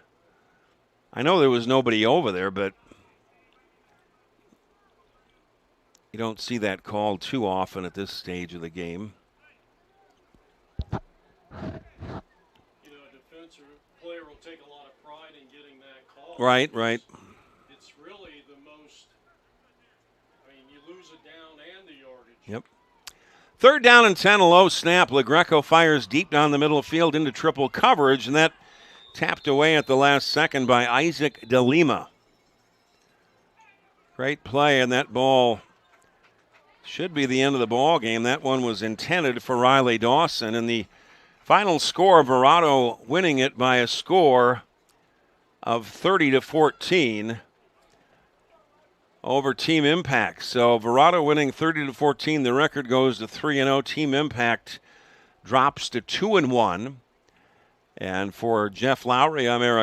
I know there was nobody over there, but you don't see that called too often at this stage of the game. You know, a defensive player will take a lot of pride in getting that call. Right. It's really the most, I mean, you lose a down and the yardage. Yep. 3rd down and 10, a low snap. LaGreco fires deep down the middle of the field into triple coverage, and that tapped away at the last second by Isaac DeLima. Great play, and that ball should be the end of the ball game. That one was intended for Riley Dawson, and the Final score, Verado winning it by a score of 30-14 over Team Impact. So Verado winning 30-14. The record goes to 3-0. Team Impact drops to 2-1. And for Jeff Lowry, I'm Eric